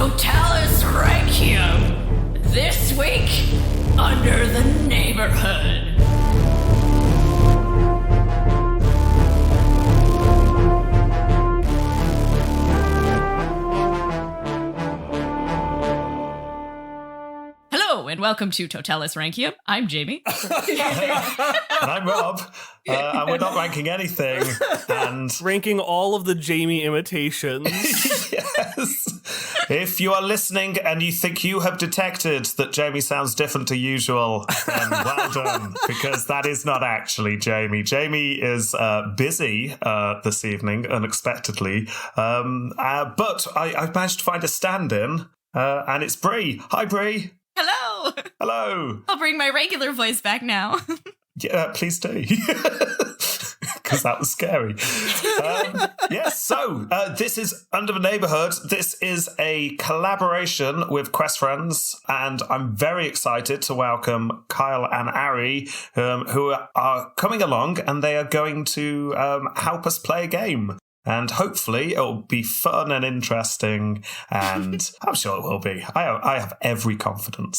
Totalus Rankium. This week, Under the Neighborhood. Hello, and welcome to Totalus Rankium. I'm Jamie. And I'm Rob. And we're not ranking anything. And ranking all of the Jamie imitations. yes. If you are listening and you think you have detected that Jamie sounds different to usual, then well done, because that is not actually Jamie. Jamie is busy this evening, unexpectedly. But I've managed to find a stand-in, and it's Bree. Hi, Bree. Hello. Hello. I'll bring my regular voice back now. Yeah, please do. Because that was scary. Yes, so this is Under the Neighborhood. This is a collaboration with Quest Friends, and I'm very excited to welcome Kyle and Ari, who are coming along, and they are going to help us play a game. And hopefully it'll be fun and interesting, and I'm sure it will be. I have every confidence.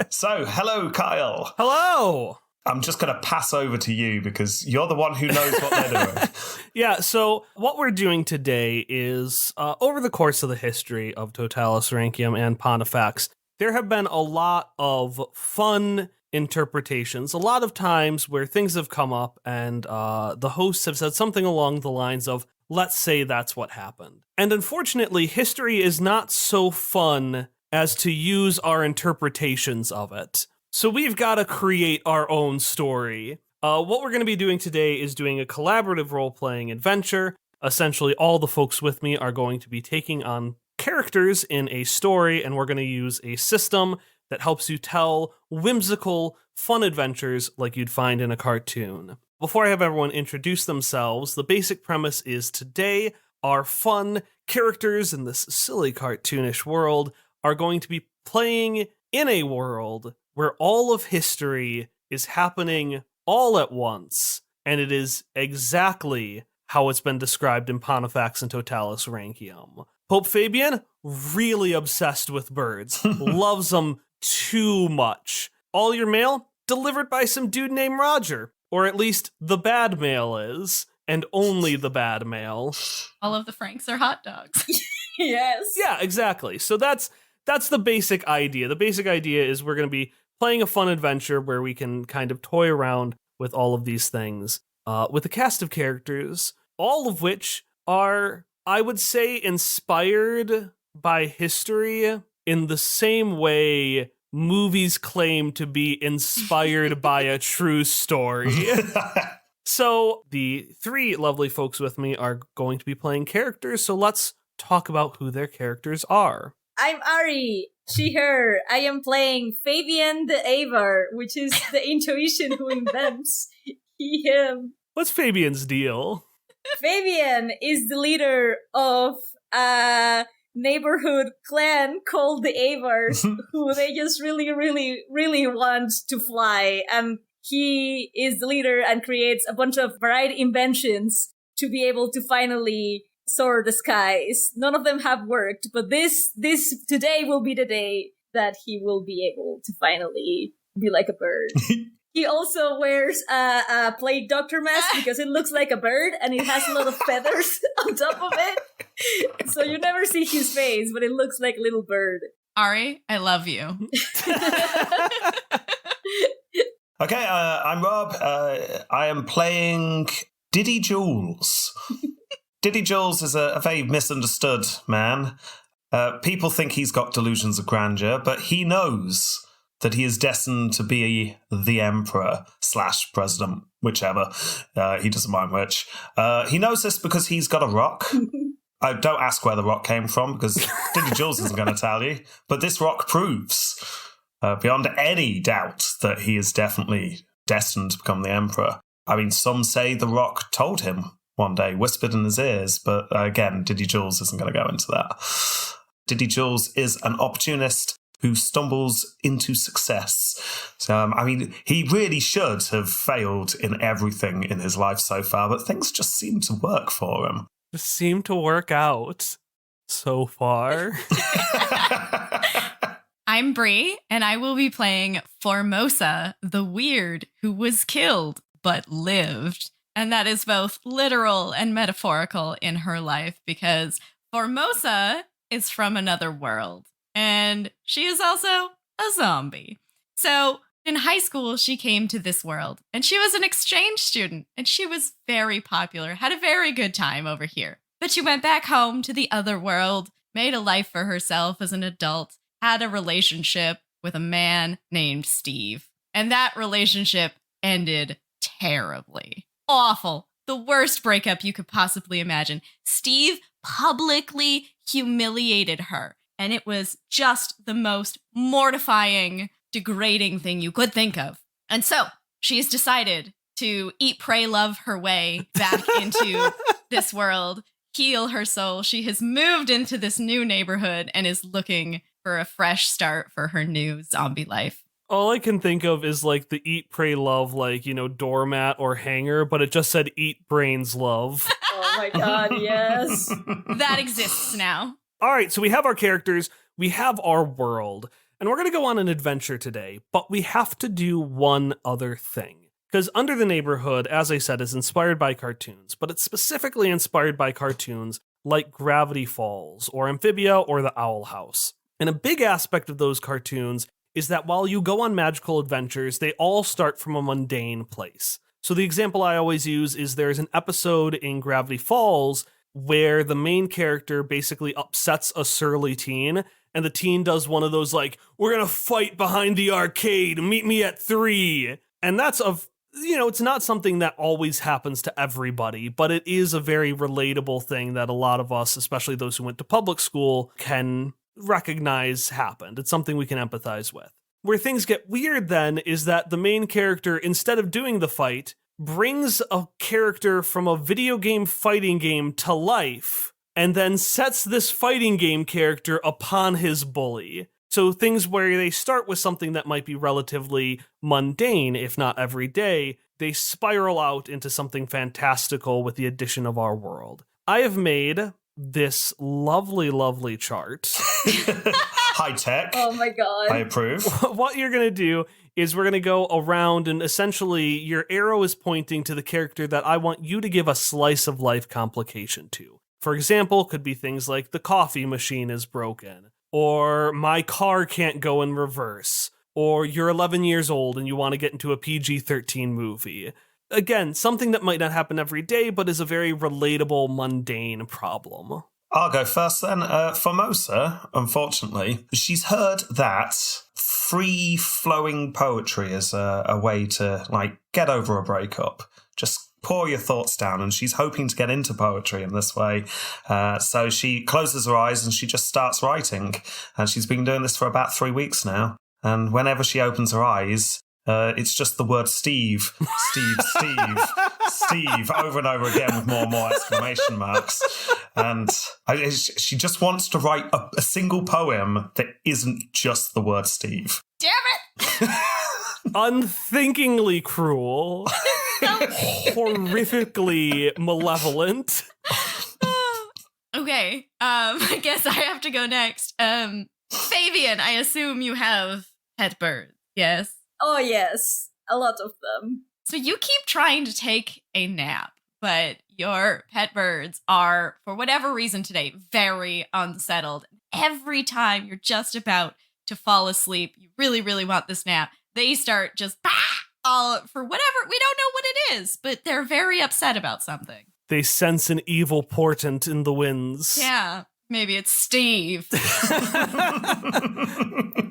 So, hello, Kyle. Hello. I'm just going to pass over to you because you're the one who knows what they're doing. Yeah, so what we're doing today is, over the course of the history of Totalus Rankium and Pontifacts, there have been a lot of fun interpretations, a lot of times where things have come up and the hosts have said something along the lines of, let's say that's what happened. And unfortunately, history is not so fun as to use our interpretations of it. So we've got to create our own story. What we're going to be doing today is doing a collaborative role-playing adventure. Essentially, all the folks with me are going to be taking on characters in a story, and we're going to use a system that helps you tell whimsical, fun adventures like you'd find in a cartoon. Before I have everyone introduce themselves, the basic premise is today our fun characters in this silly cartoonish world are going to be playing in a world where all of history is happening all at once, and it is exactly how it's been described in Pontifacts and Totalus Rankium. Pope Fabian, really obsessed with birds, loves them too much. All your mail, delivered by some dude named Roger, or at least the bad mail is, and only the bad mail. All of the Franks are hot dogs. Yes. Yeah, exactly. So that's the basic idea. The basic idea is we're going to be playing a fun adventure where we can kind of toy around with all of these things, with a cast of characters, all of which are, I would say, inspired by history in the same way movies claim to be inspired by a true story. So the three lovely folks with me are going to be playing characters, so let's talk about who their characters are. I'm Ari, she, her. I am playing Fabian the Avar, which is the intuition who invents he, him. What's Fabian's deal? Fabian is the leader of a neighborhood clan called the Avars, who they just really, really, really want to fly. And he is the leader and creates a bunch of varied inventions to be able to finally soar the skies. None of them have worked, but this today will be the day that he will be able to finally be like a bird. He also wears a plague doctor mask because it looks like a bird and it has a lot of feathers on top of it. So you never see his face, but it looks like a little bird. Ari, I love you. Okay, I'm Rob. I am playing Diddy Jules. Diddy Jules is a very misunderstood man. People think he's got delusions of grandeur, but he knows that he is destined to be the emperor / president, whichever. He doesn't mind which. He knows this because he's got a rock. I don't ask where the rock came from because Diddy Jules isn't going to tell you. But this rock proves, beyond any doubt, that he is definitely destined to become the emperor. I mean, some say the rock told him one day, whispered in his ears, but again, Diddy Jules isn't going to go into that. Diddy Jules is an opportunist who stumbles into success. So, I mean, he really should have failed in everything in his life so far, but things just seem to work for him. Just seem to work out. so far. I'm Bree, and I will be playing Formosa, the weird who was killed but lived. And that is both literal and metaphorical in her life because Formosa is from another world, and she is also a zombie. So in high school, she came to this world, and she was an exchange student, and she was very popular, had a very good time over here. But she went back home to the other world, made a life for herself as an adult, had a relationship with a man named Steve. And that relationship ended terribly. Awful. The worst breakup you could possibly imagine. Steve publicly humiliated her, and it was just the most mortifying, degrading thing you could think of. And so she has decided to eat, pray, love her way back into this world, heal her soul. She has moved into this new neighborhood and is looking for a fresh start for her new zombie life. All I can think of is like the eat, pray, love, doormat or hanger, but it just said eat, brains, love. Oh my god, yes. That exists now. All right, so we have our characters, we have our world, and we're going to go on an adventure today, but we have to do one other thing. Because Under the Neighborhood, as I said, is inspired by cartoons, but it's specifically inspired by cartoons like Gravity Falls, or Amphibia, or The Owl House. And a big aspect of those cartoons is that while you go on magical adventures, they all start from a mundane place. So the example I always use is there's an episode in Gravity Falls where the main character basically upsets a surly teen, and the teen does one of those we're gonna fight behind the arcade, meet me at 3. And that's it's not something that always happens to everybody, but it is a very relatable thing that a lot of us, especially those who went to public school, can recognize happened. It's something we can empathize with. Where things get weird then is that the main character, instead of doing the fight, brings a character from a video game fighting game to life, and then sets this fighting game character upon his bully. So things where they start with something that might be relatively mundane, if not everyday, they spiral out into something fantastical with the addition of our world. I have made this lovely, lovely chart. High tech. Oh my god. I approve. What you're going to do is we're going to go around, and essentially your arrow is pointing to the character that I want you to give a slice of life complication to. For example, could be things like the coffee machine is broken, or my car can't go in reverse, or you're 11 years old and you want to get into a PG-13 movie. Again, something that might not happen every day, but is a very relatable, mundane problem. I'll go first then. Formosa, unfortunately, she's heard that free-flowing poetry is a way to, get over a breakup. Just pour your thoughts down, and she's hoping to get into poetry in this way. So she closes her eyes and she just starts writing. And she's been doing this for about 3 weeks now. And whenever she opens her eyes, it's just the word Steve, Steve, Steve, Steve, over and over again with more and more exclamation marks. And she just wants to write a single poem that isn't just the word Steve. Damn it! Unthinkingly cruel. Horrifically malevolent. Okay, I guess I have to go next. Fabian, I assume you have pet birds, yes? Oh yes, a lot of them. So you keep trying to take a nap, but your pet birds are, for whatever reason today, very unsettled. Every time you're just about to fall asleep, you really, really want this nap, they start just, for whatever, we don't know what it is, but they're very upset about something. They sense an evil portent in the winds. Yeah, maybe it's Steve. All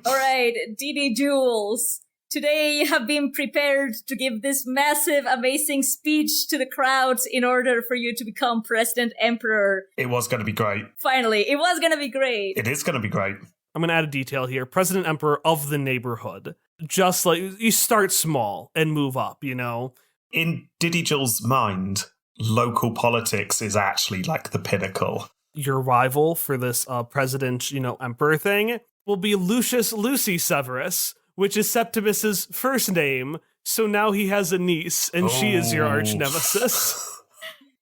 right, DD Jules. Today you have been prepared to give this massive, amazing speech to the crowds in order for you to become President Emperor. It was going to be great. Finally, it was going to be great. It is going to be great. I'm going to add a detail here. President Emperor of the neighborhood. Just like, you start small and move up, In Diddy Jules' mind, local politics is actually like the pinnacle. Your rival for this president, emperor thing will be Lucius Lucy Severus, which is Septimus's first name. So now he has a niece, and she is your arch nemesis.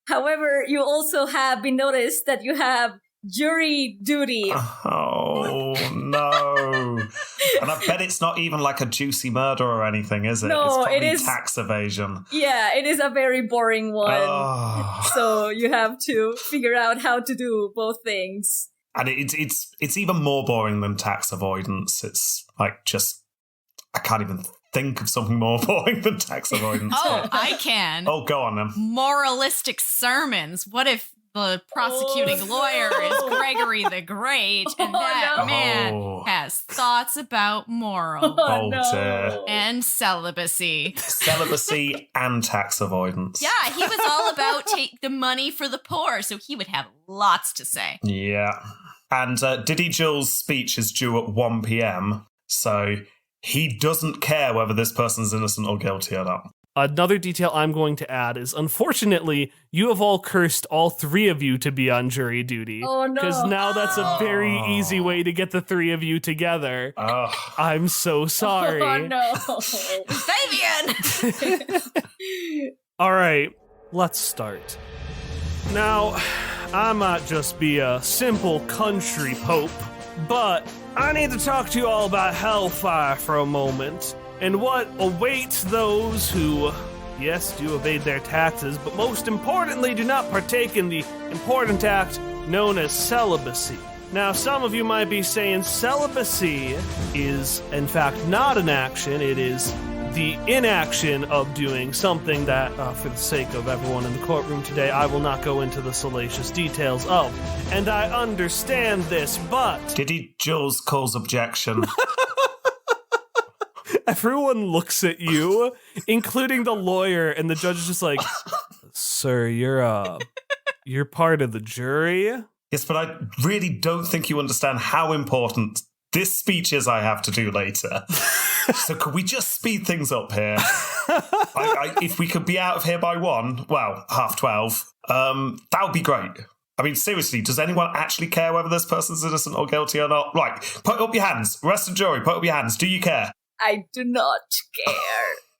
However, you also have been noticed that you have jury duty. Oh, no. And I bet it's not even like a juicy murder or anything, is it? No, it's probably it is tax evasion. Yeah, it is a very boring one. Oh. So you have to figure out how to do both things. And it's even more boring than tax avoidance. It's like just, I can't even think of something more boring than tax avoidance. Oh, I can. Oh, go on then. Moralistic sermons. What if the prosecuting lawyer is Gregory the Great, and that man has thoughts about morals Dear. and celibacy? Celibacy and tax avoidance. Yeah, he was all about take the money for the poor, so he would have lots to say. Yeah. And Diddy Jules' speech is due at 1 p.m, so he doesn't care whether this person's innocent or guilty or not. Another detail I'm going to add is, unfortunately, you have all cursed all three of you to be on jury duty. Oh, no. Because now that's a very easy way to get the three of you together. Oh. I'm so sorry. Oh, no. Fabian! All right, let's start. Now, I might just be a simple country pope, but I need to talk to you all about hellfire for a moment, and what awaits those who, yes, do evade their taxes, but most importantly do not partake in the important act known as celibacy. Now, some of you might be saying celibacy is, in fact, not an action. It is the inaction of doing something that, for the sake of everyone in the courtroom today, I will not go into the salacious details of. And I understand this, but... Diddy Jules calls objection. Everyone looks at you, including the lawyer, and the judge is just like, "Sir, you're part of the jury?" Yes, but I really don't think you understand how important this speech is I have to do later. So could we just speed things up here? If we could be out of here by 1, well, 12:30, that would be great. I mean, seriously, does anyone actually care whether this person's innocent or guilty or not? Right, put up your hands. Rest of the jury, put up your hands. Do you care? I do not care.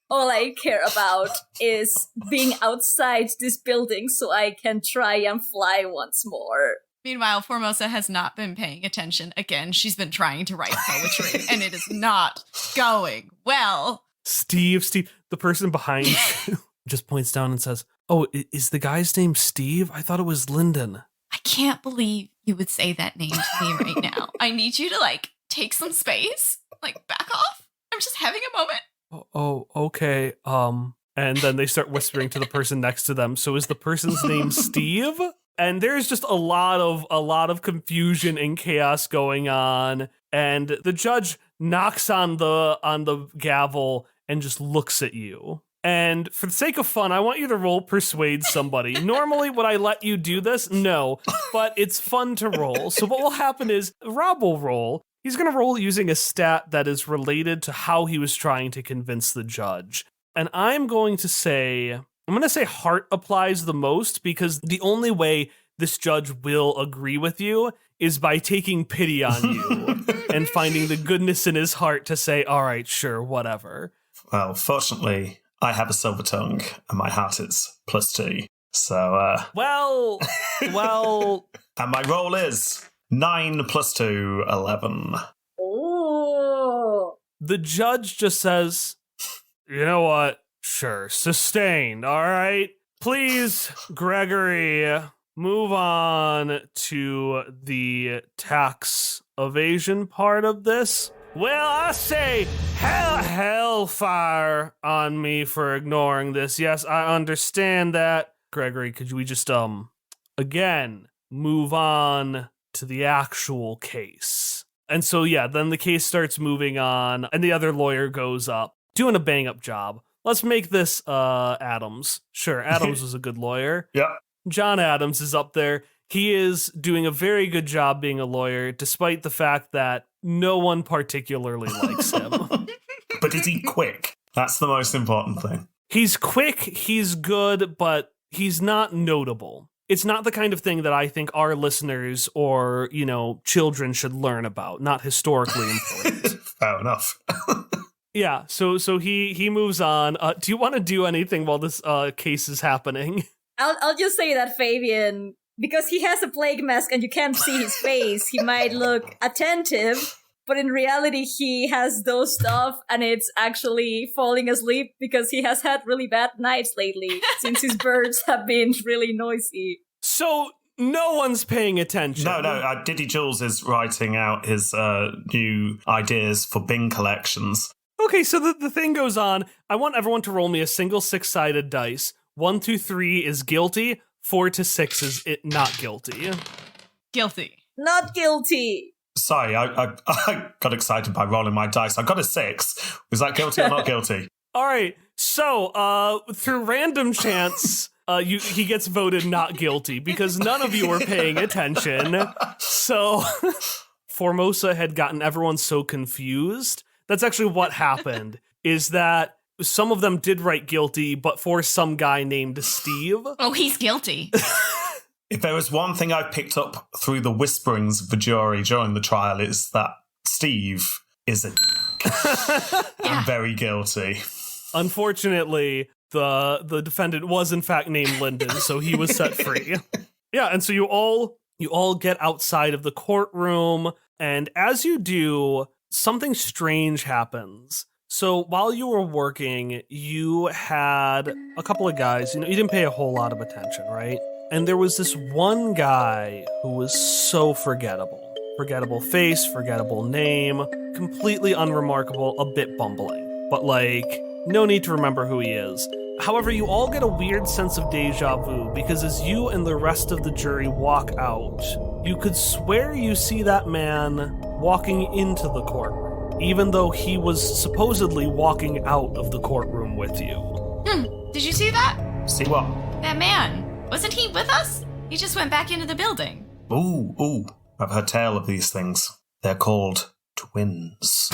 All I care about is being outside this building so I can try and fly once more. Meanwhile, Formosa has not been paying attention. Again, she's been trying to write poetry, and it is not going well. Steve, the person behind you just points down and says, "Oh, is the guy's name Steve? I thought it was Lyndon." I can't believe you would say that name to me right now. I need you to, take some space. Back off. I'm just having a moment. Oh, okay. And then they start whispering to the person next to them. So is the person's name Steve? And there's just a lot of confusion and chaos going on. And the judge knocks on the gavel and just looks at you. And for the sake of fun, I want you to roll persuade somebody. Normally, would I let you do this? No, but it's fun to roll. So what will happen is Rob will roll. He's going to roll using a stat that is related to how he was trying to convince the judge. And I'm going to say heart applies the most, because the only way this judge will agree with you is by taking pity on you and finding the goodness in his heart to say, all right, sure, whatever. Well, fortunately, I have a silver tongue and my heart is +2. So, Well. And my roll is 9 + 2, 11. Oh. The judge just says, "You know what? Sure, sustained, all right? Please, Gregory, move on to the tax evasion part of this." Well, I say hellfire on me for ignoring this. Yes, I understand that. Gregory, could we just, again, move on to the actual case? And so, yeah, then the case starts moving on, and the other lawyer goes up, doing a bang-up job. Let's make this Adams. Sure, Adams was a good lawyer. Yeah. John Adams is up there. He is doing a very good job being a lawyer, despite the fact that no one particularly likes him. But is he quick? That's the most important thing. He's quick, he's good, but he's not notable. It's not the kind of thing that I think our listeners or, children should learn about, not historically important. Fair enough. Yeah, so he moves on. Do you want to do anything while this case is happening? I'll just say that Fabian because he has a plague mask and you can't see his face, he might look attentive, but in reality he has those stuff and it's actually falling asleep because he has had really bad nights lately since his birds have been really noisy. So no one's paying attention. No, Diddy Jules is writing out his new ideas for Bing collections. Okay, so the thing goes on. I want everyone to roll me a single 6-sided dice. 1, 2, 3 is guilty. 4 to 6 is it not guilty. Guilty. Not guilty. Sorry, I got excited by rolling my dice. I got a 6. Was that guilty or not guilty? All right, so through random chance, he gets voted not guilty because none of you were paying attention. So Formosa had gotten everyone so confused. That's actually what happened, is that some of them did write guilty, but for some guy named Steve. Oh, he's guilty. If there was one thing I picked up through the whisperings of the jury during the trial, it's that Steve is a and very guilty. Unfortunately, the defendant was in fact named Lyndon, so he was set free. Yeah, and so you all get outside of the courtroom, and as you do, something strange happens. So while you were working, you had a couple of guys, you didn't pay a whole lot of attention, right? And there was this one guy who was so forgettable. Forgettable face, forgettable name, completely unremarkable, a bit bumbling. But no need to remember who he is. However, you all get a weird sense of deja vu because as you and the rest of the jury walk out, you could swear you see that man walking into the courtroom, even though he was supposedly walking out of the courtroom with you. Did you see that? See what? That man. Wasn't he with us? He just went back into the building. Ooh. I've heard tale of these things. They're called twins.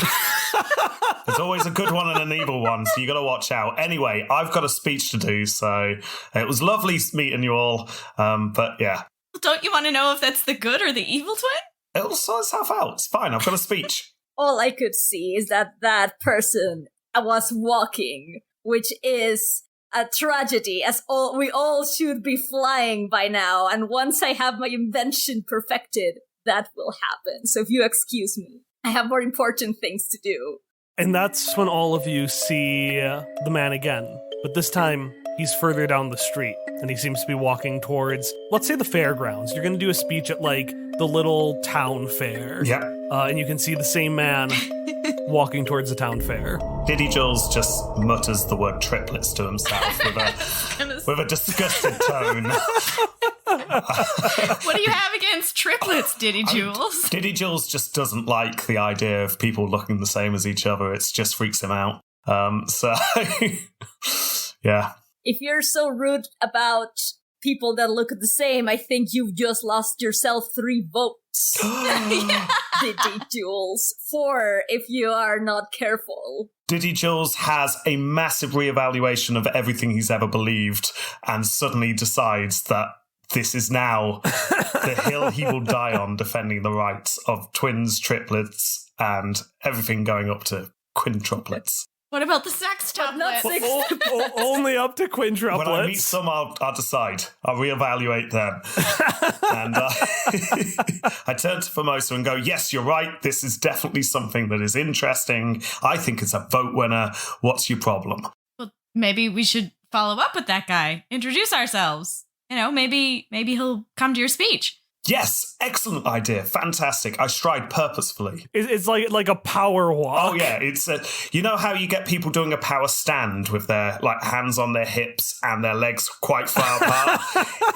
There's always a good one and an evil one, so you got to watch out. Anyway, I've got a speech to do, so it was lovely meeting you all. But yeah. Don't you want to know if that's the good or the evil twin? It'll sort itself out. It's fine. I've got a speech. All I could see is that person was walking, which is a tragedy, as we all should be flying by now. And once I have my invention perfected, that will happen. So if you excuse me, I have more important things to do. And that's when all of you see the man again. But this time, he's further down the street, and he seems to be walking towards, let's say, the fairgrounds. You're going to do a speech at, the little town fair. Yeah. And you can see the same man walking towards the town fair. Diddy Jules just mutters the word triplets to himself with a disgusted tone. What do you have against triplets, Diddy Jules? Diddy Jules just doesn't like the idea of people looking the same as each other. It just freaks him out. So, yeah. If you're so rude about people that look the same, I think you've just lost yourself 3 votes. Diddy Jules. 4 if you are not careful. Diddy Jules has a massive reevaluation of everything he's ever believed and suddenly decides that this is now the hill he will die on, defending the rights of twins, triplets, and everything going up to quintuplets. What about the sextuplets? Not six. Only up to quintuplets. When I meet some, I'll decide. I'll reevaluate them. And I turn to Formosa and go, yes, you're right. This is definitely something that is interesting. I think it's a vote winner. What's your problem? Well, maybe we should follow up with that guy. Introduce ourselves. Maybe he'll come to your speech. Yes, excellent idea. Fantastic. I stride purposefully. It's like a power walk. Oh, yeah. It's you know how you get people doing a power stand with their hands on their hips and their legs quite far apart?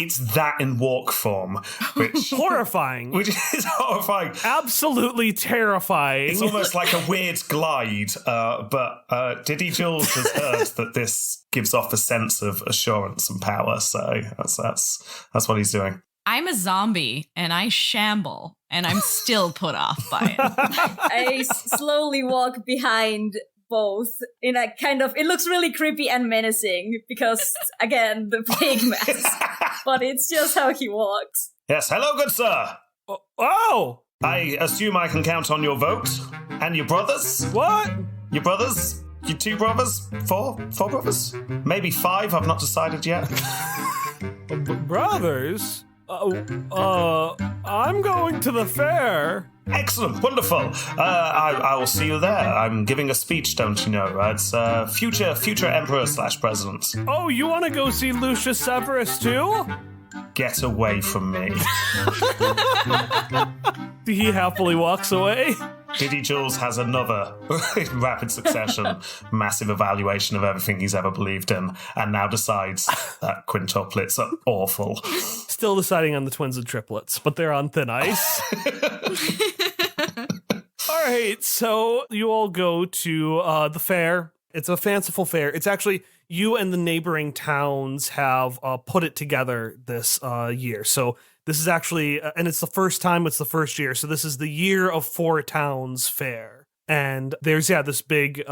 It's that in walk form, which horrifying. Which is horrifying. Absolutely terrifying. It's almost like a weird glide, but Diddy Jules has heard that this gives off a sense of assurance and power, so that's what he's doing. I'm a zombie, and I shamble, and I'm still put off by it. I slowly walk behind both in a kind of... It looks really creepy and menacing, because, again, the plague mask. But it's just how he walks. Yes, hello, good sir. Oh! I assume I can count on your vote. And your brothers? What? Your brothers? Your 2 brothers? 4 brothers? Maybe 5, I've not decided yet. Brothers? I'm going to the fair. Excellent, wonderful. I will see you there. I'm giving a speech, don't you know? It's future emperor / president. Oh, you want to go see Lucius Severus too? Get away from me. He happily walks away. Diddy Jules has another, in rapid succession, massive evaluation of everything he's ever believed in, and now decides that quintuplets are awful. Still deciding on the twins and triplets, but they're on thin ice. All right, so you all go to the fair. It's a fanciful fair. It's actually, you and the neighboring towns have put it together this year. So this is actually, and it's the first time, it's the first year. So this is the Year of Four Towns fair. And there's, this big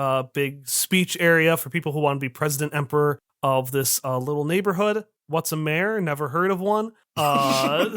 speech area for people who want to be president emperor of this little neighborhood. What's a mayor? Never heard of one.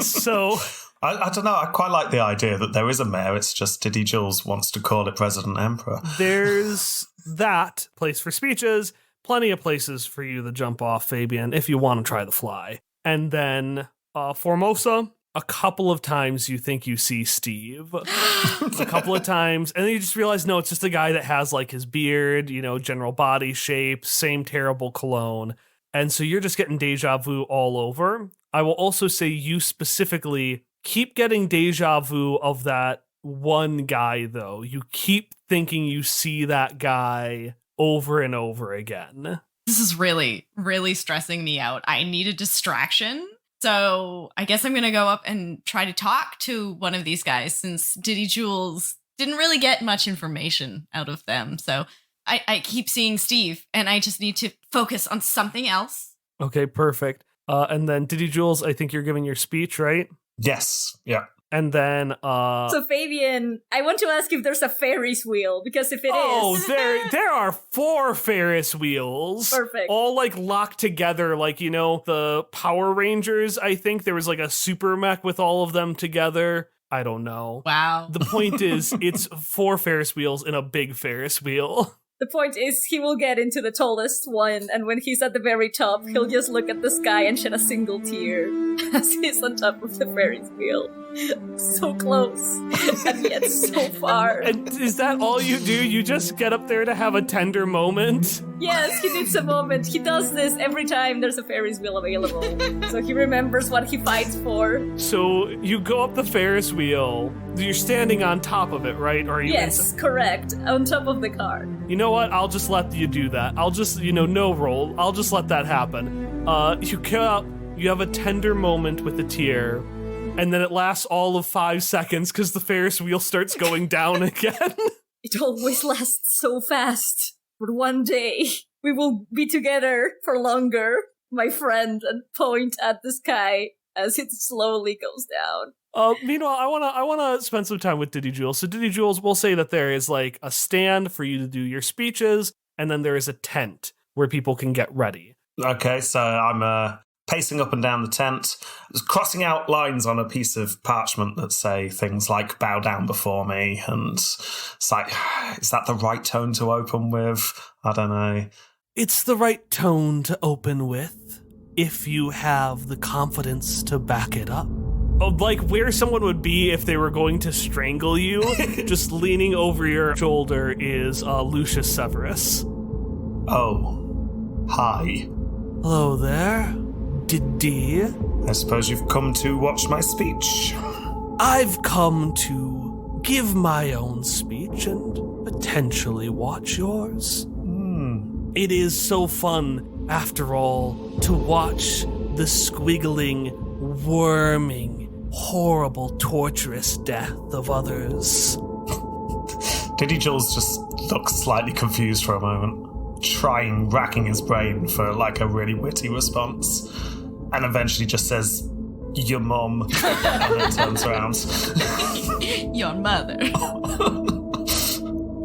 So... I don't know. I quite like the idea that there is a mayor. It's just Diddy Jules wants to call it President Emperor. There's that place for speeches. Plenty of places for you to jump off, Fabian, if you want to try the fly. And then Formosa, a couple of times you think you see Steve. A couple of times. And then you just realize, no, it's just a guy that has like his beard, general body shape, same terrible cologne. And so you're just getting deja vu all over. I will also say you specifically keep getting deja vu of that one guy, though. You keep thinking you see that guy over and over again. This is really, really stressing me out. I need a distraction. So I guess I'm going to go up and try to talk to one of these guys, since Diddy Jules didn't really get much information out of them. So I keep seeing Steve, and I just need to focus on something else. Okay, perfect. And then Diddy Jules, I think you're giving your speech, right? Yes, yeah. And then So Fabian, I want to ask if there's a Ferris wheel, because if it is, there are 4 Ferris wheels. Perfect. All like locked together, like the Power Rangers. I think there was like a super mech with all of them together. I don't know. Wow. The point is, it's 4 Ferris wheels in a big Ferris wheel. the point is he will get into the tallest one, and when he's at the very top, he'll just look at the sky and shed a single tear as he's on top of the Ferris wheel. So close, and yet so far. And is that all you do? You just get up there to have a tender moment? Yes, he needs a moment. He does this every time there's a Ferris wheel available. So he remembers what he fights for. So you go up the Ferris wheel. You're standing on top of it, right? Or are you Yes, correct. On top of the car. You know what? I'll just let you do that. I'll just, no roll. I'll just let that happen. You get up, you have a tender moment with a tear, and then it lasts all of 5 seconds because the Ferris wheel starts going down again. It always lasts so fast. But one day, we will be together for longer, my friend, and point at the sky as it slowly goes down. Meanwhile, I wanna spend some time with Diddy Jules. So Diddy Jules, we'll say that there is like a stand for you to do your speeches, and then there is a tent where people can get ready. Okay, so I'm pacing up and down the tent, crossing out lines on a piece of parchment that say things like "bow down before me," and it's like, is that the right tone to open with? I don't know. It's the right tone to open with if you have the confidence to back it up. Like where someone would be if they were going to strangle you, just leaning over your shoulder is Lucius Severus. Oh, hi. Hello there, Diddy. I suppose you've come to watch my speech. I've come to give my own speech and potentially watch yours. It is so fun, after all, to watch the squiggling, worming, horrible, torturous death of others. Diddy Jules just looks slightly confused for a moment, racking his brain for like a really witty response, and eventually just says, "Your mom," and then turns around. Your mother.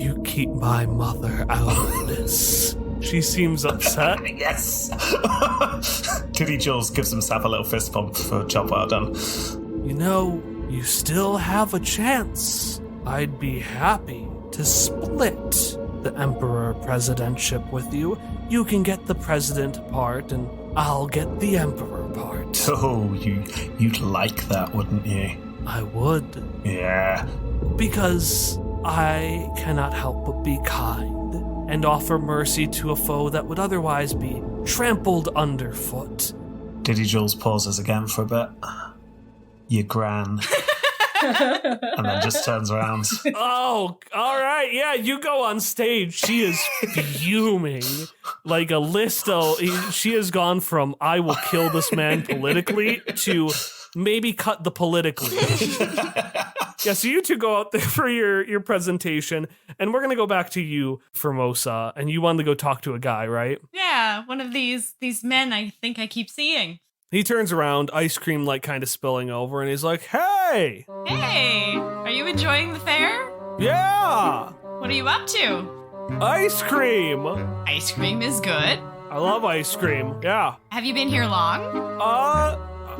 You keep my mother out of this. She seems upset. Yes. Diddy Jules gives himself a little fist bump for a job well done. You still have a chance. I'd be happy to split the emperor presidentship with you. You can get the president part, and I'll get the emperor part. Oh, you'd like that, wouldn't you? I would. Yeah. Because I cannot help but be kind and offer mercy to a foe that would otherwise be trampled underfoot. Diddy Jules pauses again for a bit. You gran. And then just turns around. Oh, all right. Yeah, you go on stage. She is fuming like a Listo. She has gone from I will kill this man politically to maybe cut the politically. Yeah, so you two go out there for your presentation, and we're going to go back to you, Formosa, and you wanted to go talk to a guy, right? Yeah, one of these men I think I keep seeing. He turns around, ice cream like kind of spilling over, and he's like, "Hey! Hey, are you enjoying the fair? Yeah! What are you up to? Ice cream! Ice cream is good. I love ice cream, yeah. Have you been here long?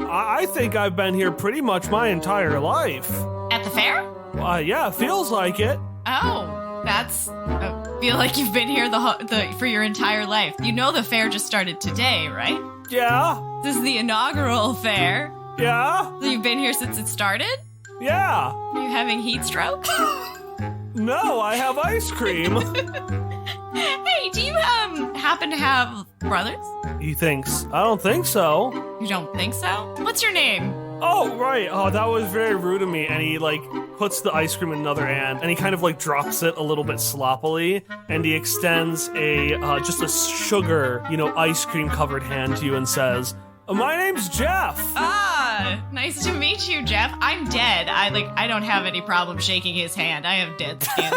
I think I've been here pretty much my entire life. At the fair? Yeah, feels like it. Oh, that's... I feel like you've been here for your entire life. You know the fair just started today, right? Yeah, This is the inaugural fair. yeah, So you've been here since it started? yeah. Are you having heat stroke? No, I have ice cream. Hey, do you happen to have brothers? He thinks, I don't think so. You don't think so? What's your name? Oh, right. Oh, that was very rude of me. And he, puts the ice cream in another hand, and he kind of, drops it a little bit sloppily, and he extends just a sugar, ice cream-covered hand to you and says, my name's Jeff. Ah, nice to meet you, Jeff. I'm dead. I don't have any problem shaking his hand. I have dead skin,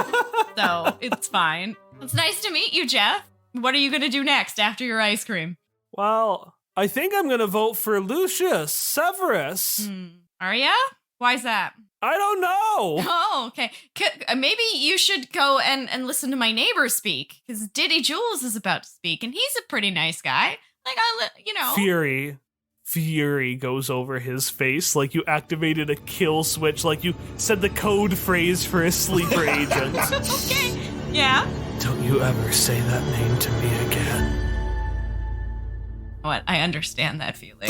so it's fine. It's nice to meet you, Jeff. What are you going to do next after your ice cream? Well, I think I'm going to vote for Lucius Severus. Are ya? Why's that? I don't know. Oh, okay. Maybe you should go and listen to my neighbor speak, because Diddy Jules is about to speak, and he's a pretty nice guy. Fury goes over his face like you activated a kill switch, like you said the code phrase for a sleeper agent. Okay, yeah. Don't you ever say that name to me again. What? I understand that feeling.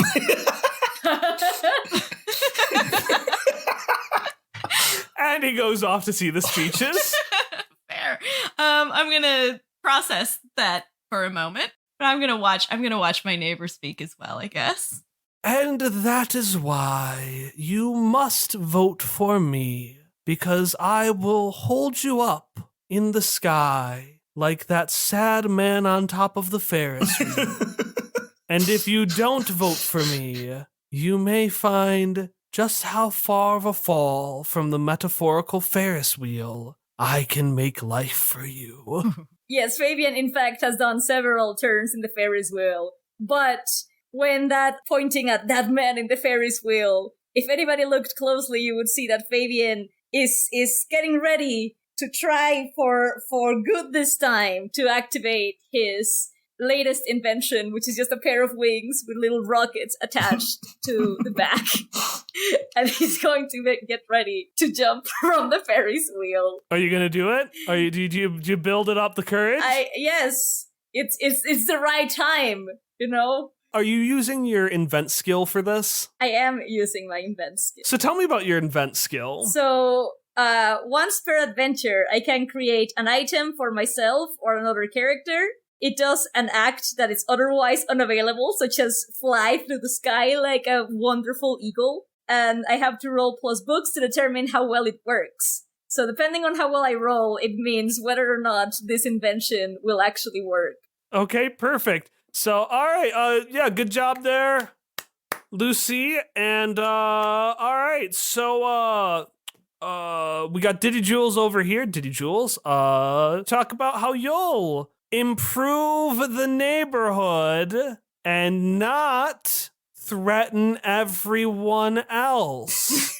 And he goes off to see the speeches. Fair. I'm gonna process that for a moment, but I'm gonna watch my neighbor speak as well, I guess. And that is why you must vote for me, because I will hold you up in the sky like that sad man on top of the Ferris wheel. And if you don't vote for me, you may find just how far of a fall from the metaphorical Ferris wheel I can make life for you. Yes, Fabian, in fact, has done several turns in the Ferris wheel. But when that pointing at that man in the Ferris wheel, if anybody looked closely, you would see that Fabian is getting ready to try for good this time to activate his latest invention, which is just a pair of wings with little rockets attached to the back. And he's going to get ready to jump from the Ferris wheel. Are you going to do it? Do you build it up the courage? Yes. It's the right time, Are you using your invent skill for this? I am using my invent skill. So tell me about your invent skill. So, once per adventure, I can create an item for myself or another character. It does an act that is otherwise unavailable, such as fly through the sky like a wonderful eagle. And I have to roll plus books to determine how well it works. So depending on how well I roll, it means whether or not this invention will actually work. Okay, perfect. So, all right, good job there, Lucy. And, all right, so, we got Diddy Jules over here. Diddy Jules, talk about how you'll improve the neighborhood and not threaten everyone else.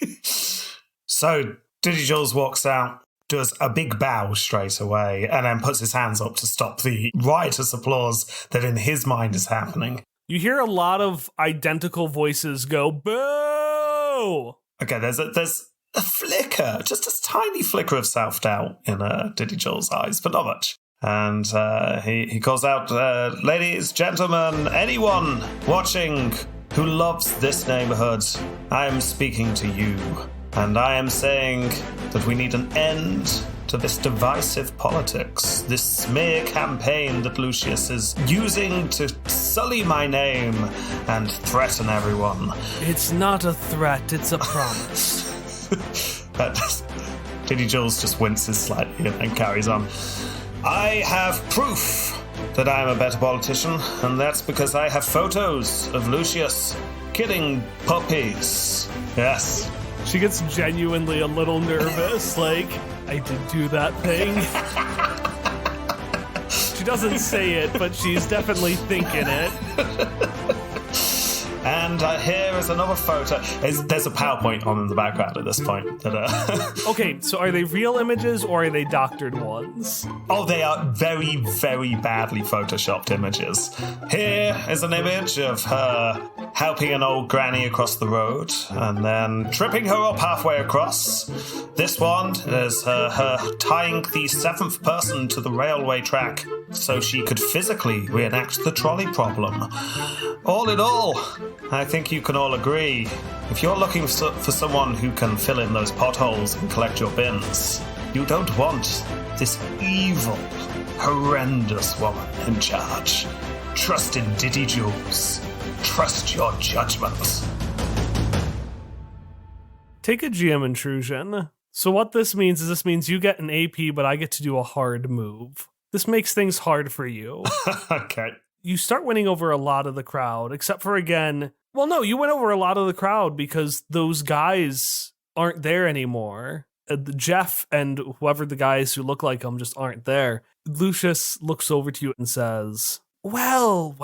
So, Diddy Jules walks out, does a big bow straight away, and then puts his hands up to stop the riotous applause that in his mind is happening. You hear a lot of identical voices go, boo! Okay, there's a flicker, just a tiny flicker of self-doubt in Diddy Jules' eyes, but not much. And he calls out, ladies, gentlemen, anyone watching who loves this neighborhood, I am speaking to you. And I am saying that we need an end to this divisive politics, this smear campaign that Lucius is using to sully my name and threaten everyone. It's not a threat, it's a promise. Diddy Jules just winces slightly and carries on. I have proof that I am a better politician, and that's because I have photos of Lucius killing puppies. Yes. She gets genuinely a little nervous, like, I did do that thing. She doesn't say it, but she's definitely thinking it. And here is another photo. There's a PowerPoint on in the background at this point. Okay, so are they real images or are they doctored ones? Oh, they are very, very badly photoshopped images. Here is an image of her helping an old granny across the road and then tripping her up halfway across. This one is her tying the seventh person to the railway track so she could physically reenact the trolley problem. All in all, I think you can all agree, if you're looking for someone who can fill in those potholes and collect your bins, you don't want this evil, horrendous woman in charge. Trust in Diddy Jules. Trust your judgment. Take a GM intrusion. So what this means is you get an AP, but I get to do a hard move. This makes things hard for you. Okay. You start winning over a lot of the crowd, except for, again, well, no, you win over a lot of the crowd because those guys aren't there anymore. Jeff and whoever the guys who look like him just aren't there. Lucius looks over to you and says, well,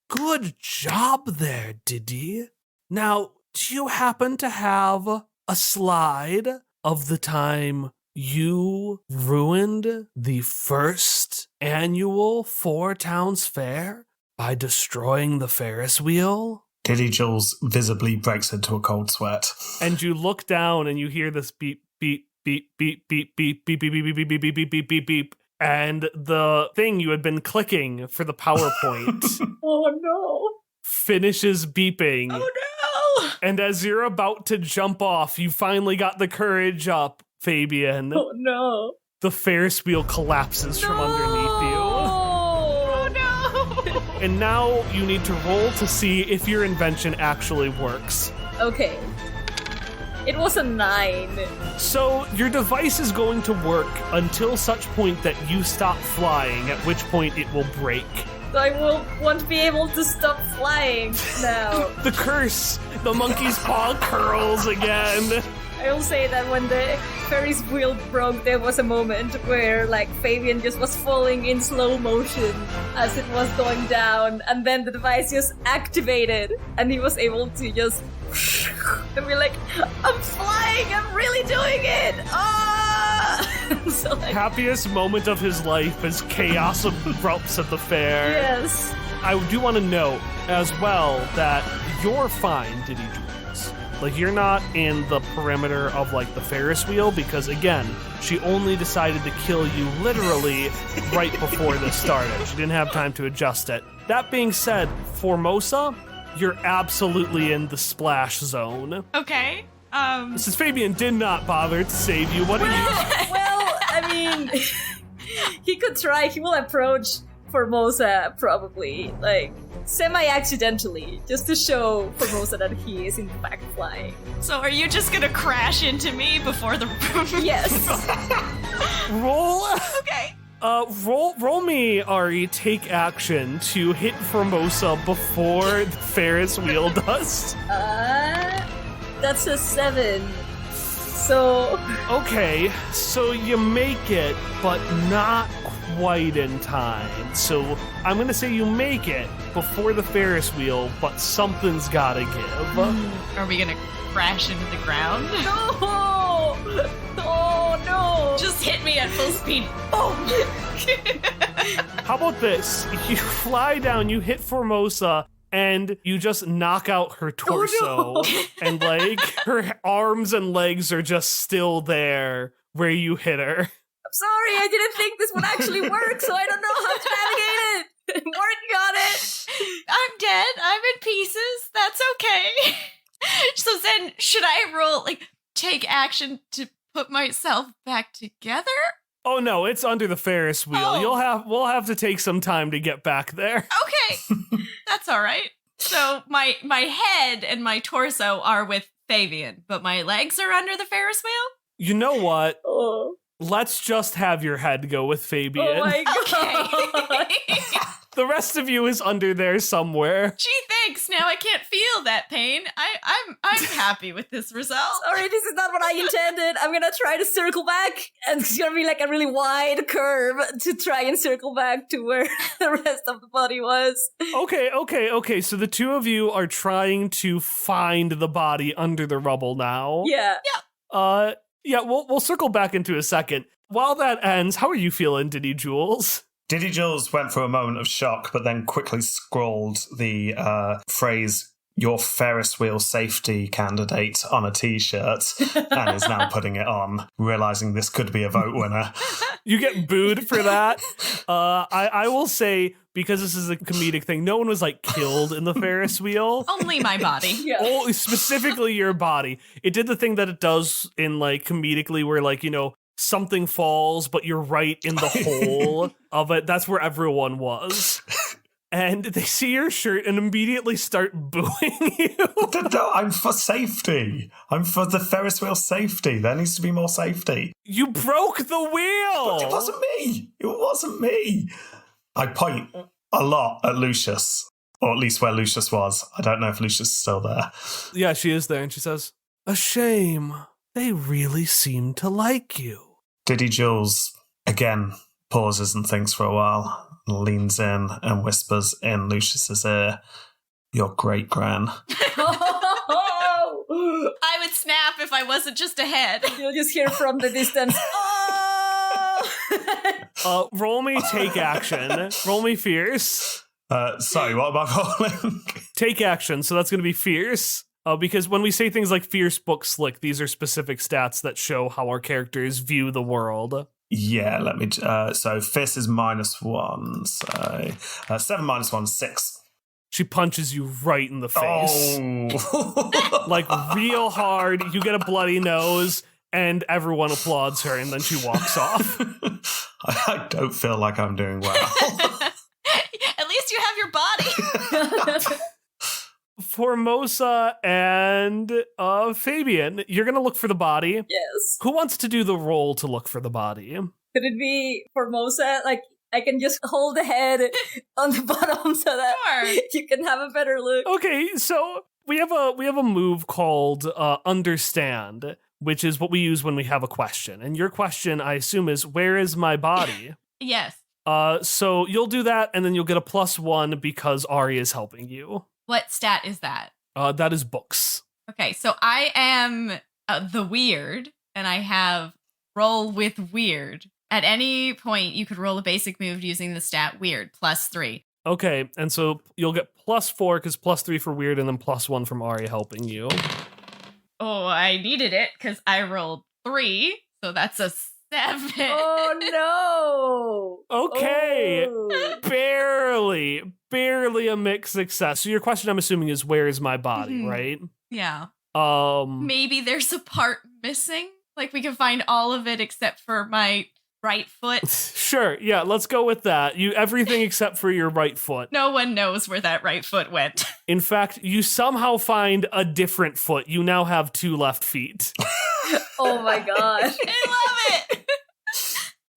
good job there, Diddy. Now, do you happen to have a slide of the time you ruined the first annual Four Towns Fair by destroying the Ferris wheel? Diddy Jules visibly breaks into a cold sweat. And you look down and you hear this beep, beep, beep, beep, beep, beep, beep, beep, beep, beep, beep, beep, beep, beep, beep, beep. And the thing you had been clicking for the PowerPoint Oh no. finishes beeping. Oh no! And as you're about to jump off, you finally got the courage up, Fabian. Oh no. The Ferris wheel collapses from underneath you. Oh no! And now you need to roll to see if your invention actually works. Okay. It was a 9. So your device is going to work until such point that you stop flying, at which point it will break. I won't be able to stop flying now. The curse! The monkey's paw curls again. I will say that when the Ferris wheel broke, there was a moment where, like, Fabian just was falling in slow motion as it was going down, and then the device just activated, and he was able to just and be like, I'm flying, I'm really doing it! Ah! So, like, Happiest moment of his life as chaos erupts at the fair. yes. I do want to note as well that you're fine, Diddy Jules. Like, you're not in the perimeter of, like, the Ferris wheel because, again, she only decided to kill you literally right before this started. She didn't have time to adjust it. That being said, Formosa, you're absolutely in the splash zone. Okay. Since Fabian did not bother to save you, what do you... Well, I mean, he could try. He will approach Formosa probably, like, semi-accidentally, just to show Formosa that he is in fact flying. So are you just gonna crash into me before the Yes. Roll... Okay. Roll me, Ari, take action to hit Formosa before the Ferris wheel does. That's a 7. So, Okay, so you make it, but not quite in time. So I'm gonna say you make it before the Ferris wheel, but something's gotta give. Are we gonna crash into the ground? no! Oh no! Just hit me at full speed. Boom! How about this? You fly down, you hit Formosa, and you just knock out her torso. And, like, her arms and legs are just still there where you hit her. sorry, I didn't think this would actually work, so I don't know how to navigate it. I'm working on it. I'm dead. I'm in pieces. That's okay. So then, should I roll, take action to put myself back together? Oh no, it's under the Ferris wheel. Oh. We'll have to take some time to get back there. Okay. That's all right. So my head and my torso are with Fabian, but my legs are under the Ferris wheel? You know what? Oh, Let's just have your head go with Fabian. my God. Okay. The rest of you is under there somewhere. Gee, thanks. Now I can't feel that pain. I'm happy with this result. Sorry, this is not what I intended. I'm gonna try to circle back, and it's gonna be like a really wide curve to try and circle back to where the rest of the body was. Okay. So the two of you are trying to find the body under the rubble now. Yeah. Yeah, we'll circle back into a second. While that ends, how are you feeling, Diddy Jules? Diddy Jules went through a moment of shock, but then quickly scrawled the phrase, "Your Ferris wheel safety candidate," on a t-shirt and is now putting it on, realizing this could be a vote winner. You get booed for that. I will say, because this is a comedic thing, no one was killed in the Ferris wheel. Only my body. Yeah. Oh, specifically your body. It did the thing that it does in comedically where something falls, but you're right in the hole of it. That's where everyone was. And they see your shirt and immediately start booing you. No, I'm for safety. I'm for the Ferris wheel safety. There needs to be more safety. You broke the wheel! It wasn't me. It wasn't me. I point a lot at Lucius, or at least where Lucius was. I don't know if Lucius is still there. Yeah, she is there, and she says, "A shame. They really seem to like you." Diddy Jules, again, pauses and thinks for a while, leans in and whispers in Lucius's ear, "Your great gran." I would snap if I wasn't just a head. You'll just hear from the distance. Oh! Roll me take action. Roll me fierce. Sorry, what am I rolling? Take action, so that's going to be fierce. Because when we say things like fierce, book, slick, these are specific stats that show how our characters view the world. Yeah, let me... so fierce is -1, so 7 minus 1 is 6. She punches you right in the face. Oh. Real hard. You get a bloody nose, and everyone applauds her, and then she walks off. I don't feel like I'm doing well. At least you have your body. Formosa and Fabian, you're going to look for the body. Yes. Who wants to do the roll to look for the body? Could it be Formosa? I can just hold the head on the bottom so that Sure. you can have a better look. Okay, so we have a move called understand, which is what we use when we have a question. And your question, I assume, is, where is my body? Yes. So you'll do that, and then you'll get a +1 because Ari is helping you. What stat is that? That is books. Okay, so I am the weird, and I have roll with weird. At any point, you could roll a basic move using the stat weird, +3. Okay, and so you'll get +4 because +3 for weird, and then +1 from Ari helping you. Oh, I needed it because I rolled 3, so that's a 7. Oh no! Okay, Oh. barely a mixed success. So your question, I'm assuming, is where is my body, Mhm. right? Yeah. Um, Maybe there's a part missing. We can find all of it except for my right foot. Sure, yeah, let's go with that. Everything except for your right foot. No one knows where that right foot went. In fact, you somehow find a different foot. You now have 2 left feet. Oh my gosh! I love it.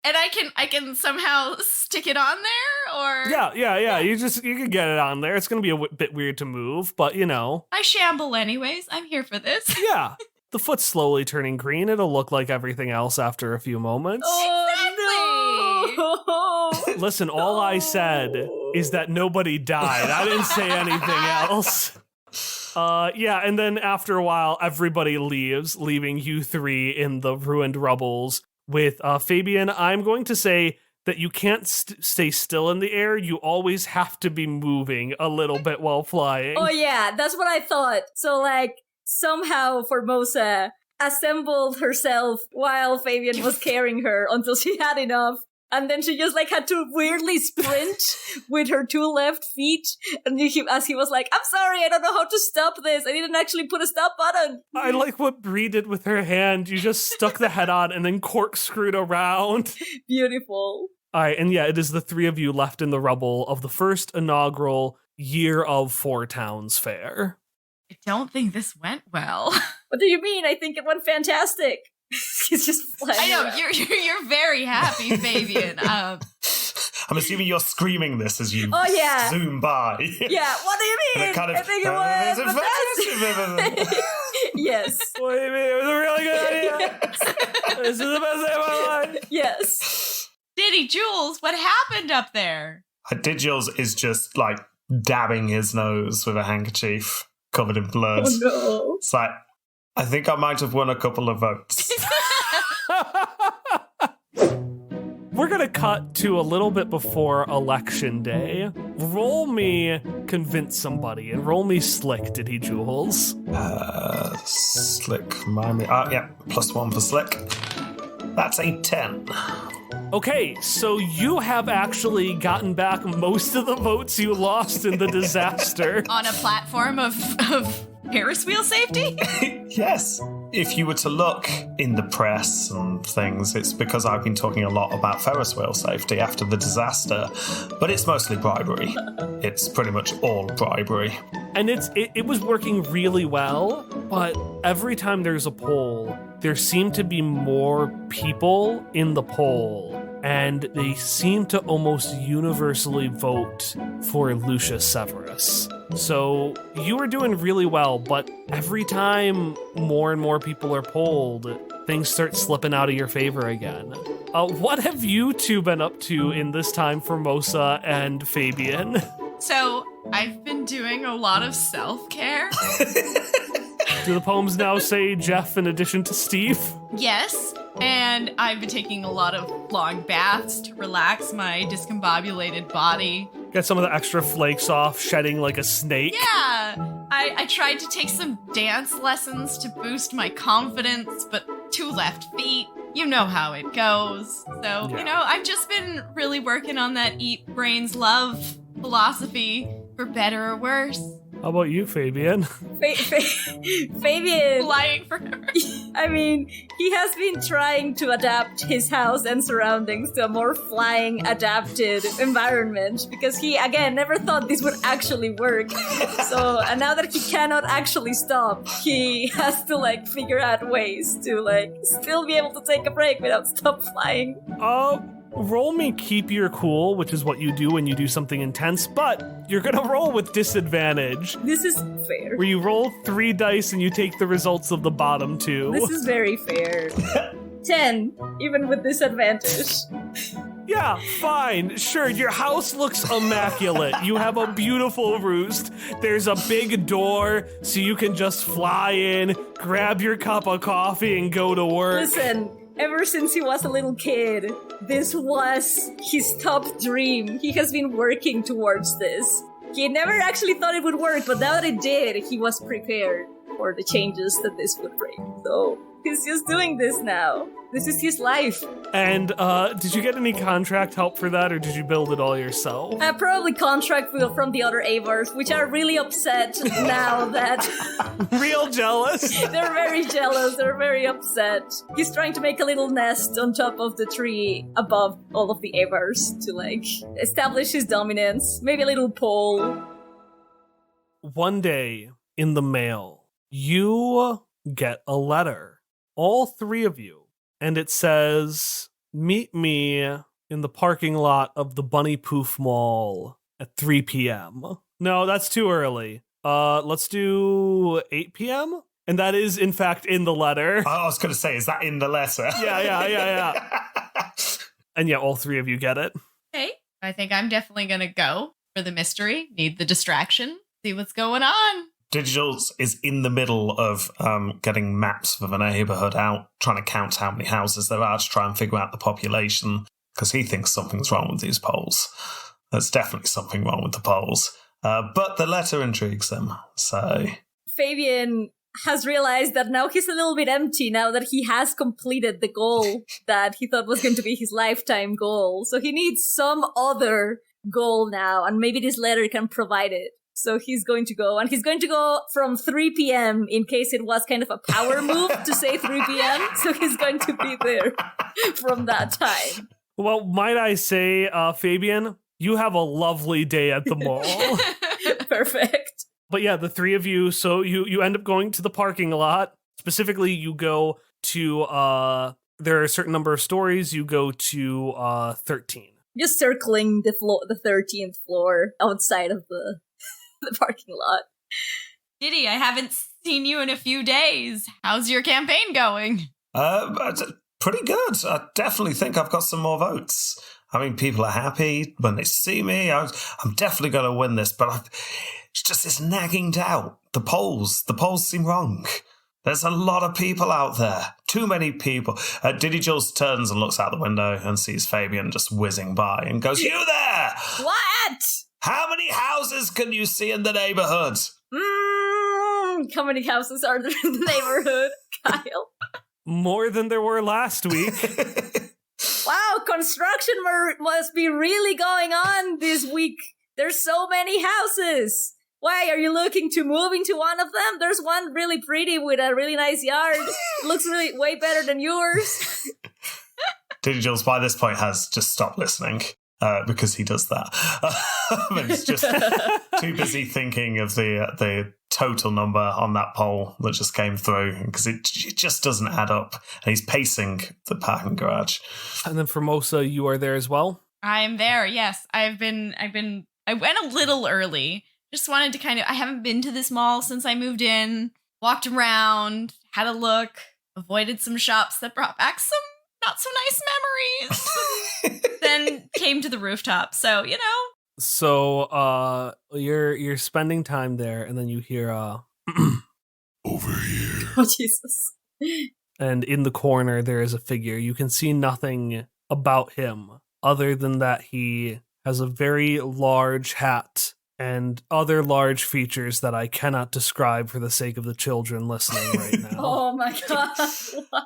And I can somehow stick it on there, or Yeah. You can get it on there. It's gonna be a bit weird to move, but I shamble anyways. I'm here for this. yeah. The foot's slowly turning green. It'll look like everything else after a few moments. Oh no! Listen, all I said is that nobody died. I didn't say anything else. Yeah, and then after a while, everybody leaves, leaving you 3 in the ruined rubbles. With Fabian, I'm going to say that you can't stay still in the air. You always have to be moving a little bit while flying. Oh yeah, that's what I thought. So somehow Formosa assembled herself while Fabian was carrying her until she had enough. And then she just like had to weirdly sprint with her 2 left feet. And as he was like, I'm sorry, I don't know how to stop this. I didn't actually put a stop button. I like what Bree did with her hand. You just stuck the head on and then corkscrewed around. Beautiful. All right, and yeah, it is the 3 of you left in the rubble of the first inaugural Year of 4 Towns Fair. I don't think this went well. What do you mean? I think it went fantastic. He's just flying I know, around. you're very happy, Fabian. I'm assuming you're screaming this as you zoom by. Yeah, what do you mean? And it kind of, I think it was fantastic. Yes. What do you mean? It was a really good idea. This is the best day of my life. Yes. Diddy Jules, what happened up there? Digials is just like dabbing his nose with a handkerchief covered in blood. Oh no. It's like, I think I might have won a couple of votes. We're going to cut to a little bit before Election Day. Roll me Convince Somebody and roll me Slick, Diddy Jules. Slick, mind me. Yeah, +1 for Slick. That's a 10. Okay, so you have actually gotten back most of the votes you lost in the disaster. On a platform of Ferris wheel safety? Yes. If you were to look in the press and things, it's because I've been talking a lot about Ferris wheel safety after the disaster, but it's mostly bribery. It's pretty much all bribery. And it was working really well, but every time there's a poll, there seem to be more people in the poll, and they seem to almost universally vote for Lucius Severus. So you were doing really well, but every time more and more people are polled, things start slipping out of your favor again. What have you two been up to in this time for Mosa and Fabian? So, I've been doing a lot of self-care. Do the poems now say Jeff in addition to Steve? Yes, and I've been taking a lot of long baths to relax my discombobulated body. Get some of the extra flakes off, shedding like a snake. Yeah, I tried to take some dance lessons to boost my confidence, but 2 left feet. You know how it goes. So, Yeah. I've just been really working on that eat, brains, love philosophy, for better or worse. How about you, Fabian? Fabian, Flying forever. I mean, he has been trying to adapt his house and surroundings to a more flying, adapted environment because he, again, never thought this would actually work. So, and now that he cannot actually stop, he has to, figure out ways to, still be able to take a break without stop flying. Roll me Keep Your Cool, which is what you do when you do something intense, but you're gonna roll with disadvantage. This is fair. Where you roll 3 dice and you take the results of the bottom 2. This is very fair. 10, even with disadvantage. Yeah, fine. Sure, your house looks immaculate. You have a beautiful roost. There's a big door so you can just fly in, grab your cup of coffee, and go to work. Listen, ever since he was a little kid, this was his top dream. He has been working towards this. He never actually thought it would work, but now that it did, he was prepared for the changes that this would bring. So, he's just doing this now. This is his life. And, did you get any contract help for that, or did you build it all yourself? Probably contract from the other Avars, which are really upset now that... Real jealous. They're very jealous. They're very upset. He's trying to make a little nest on top of the tree above all of the Avars to, establish his dominance. Maybe a little pole. One day, in the mail, you get a letter. All 3 of you. And it says, meet me in the parking lot of the Bunny Poof Mall at 3 p.m. No, that's too early. Let's do 8 p.m.? And that is, in fact, in the letter. I was going to say, is that in the letter? Yeah. And yeah, all 3 of you get it. Okay, I think I'm definitely gonna go for the mystery, need the distraction, see what's going on. Digitals is in the middle of getting maps of a neighbourhood out, trying to count how many houses there are to try and figure out the population, because he thinks something's wrong with these polls. There's definitely something wrong with the polls. But the letter intrigues him, so... Fabian has realized that now he's a little bit empty now that he has completed the goal that he thought was going to be his lifetime goal. So he needs some other goal now, and maybe this letter can provide it. So he's going to go, and he's going to go from 3 p.m. in case it was kind of a power move to say 3 p.m. So he's going to be there from that time. Well, might I say, Fabian, you have a lovely day at the mall. Perfect. But yeah, the three of you, so you end up going to the parking lot. Specifically, you go to, there are a certain number of stories. You go to 13. Just circling the 13th floor outside of the parking lot. Diddy, I haven't seen you in a few days. How's your campaign going? Pretty good. I definitely think I've got some more votes. I mean, people are happy when they see me. I'm definitely going to win this, but it's just this nagging doubt. The polls seem wrong. There's a lot of people out there. Too many people. Diddy Jules turns and looks out the window and sees Fabian just whizzing by and goes, "You there! What? How many houses can you see in the neighborhood?" How many houses are there in the neighborhood, Kyle? More than there were last week. Wow, construction must be really going on this week. There's so many houses. Why, are you looking to move into one of them? There's one really pretty with a really nice yard. It looks really way better than yours. Diddy Jules, by this point, has just stopped listening because he does that. But he's just too busy thinking of the total number on that poll that just came through because it just doesn't add up. And he's pacing the parking garage. And then Formosa, you are there as well? I'm there, yes. I went a little early. Just wanted to I haven't been to this mall since I moved in, walked around, had a look, avoided some shops that brought back some not so nice memories, then came to the rooftop. So, So, you're spending time there, and then you hear, over here. Oh, Jesus. And in the corner, there is a figure. You can see nothing about him, other than that he has a very large hat and other large features that I cannot describe for the sake of the children listening right now. Oh my god, what?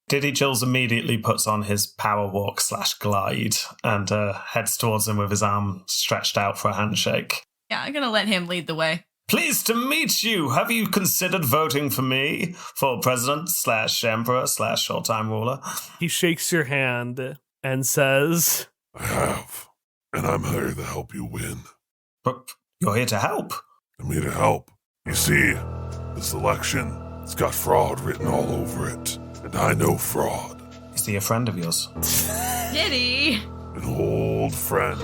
Diddy Jules immediately puts on his power walk / glide and heads towards him with his arm stretched out for a handshake. Yeah, I'm going to let him lead the way. Pleased to meet you. Have you considered voting for me for president / emperor / all-time ruler? He shakes your hand and says, I have, and I'm here to help you win. But you're here to help. I'm here to help. You see, this election, it's got fraud written all over it. And I know fraud. Is he a friend of yours? Diddy! An old friend.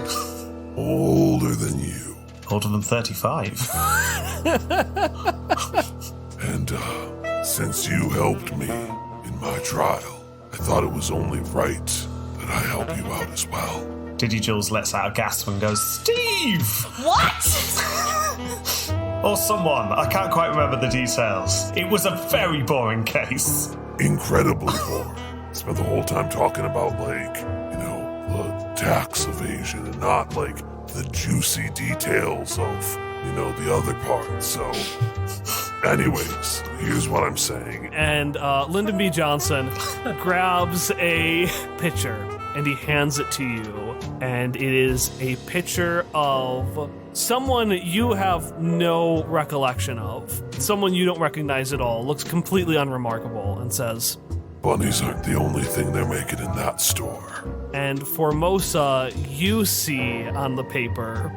Older than you. Older than 35. And since you helped me in my trial, I thought it was only right that I help you out as well. Diddy Jules lets out a gasp and goes, "Steve!" What? Or someone. I can't quite remember the details. It was a very boring case. Incredibly boring. Spent the whole time talking about, the tax evasion and not, the juicy details of, the other part. So, anyways, here's what I'm saying. And Lyndon B. Johnson grabs a picture and he hands it to you. And it is a picture of someone you have no recollection of. Someone you don't recognize at all. Looks completely unremarkable and says, Bunnies aren't the only thing they're making in that store. And Formosa, you see on the paper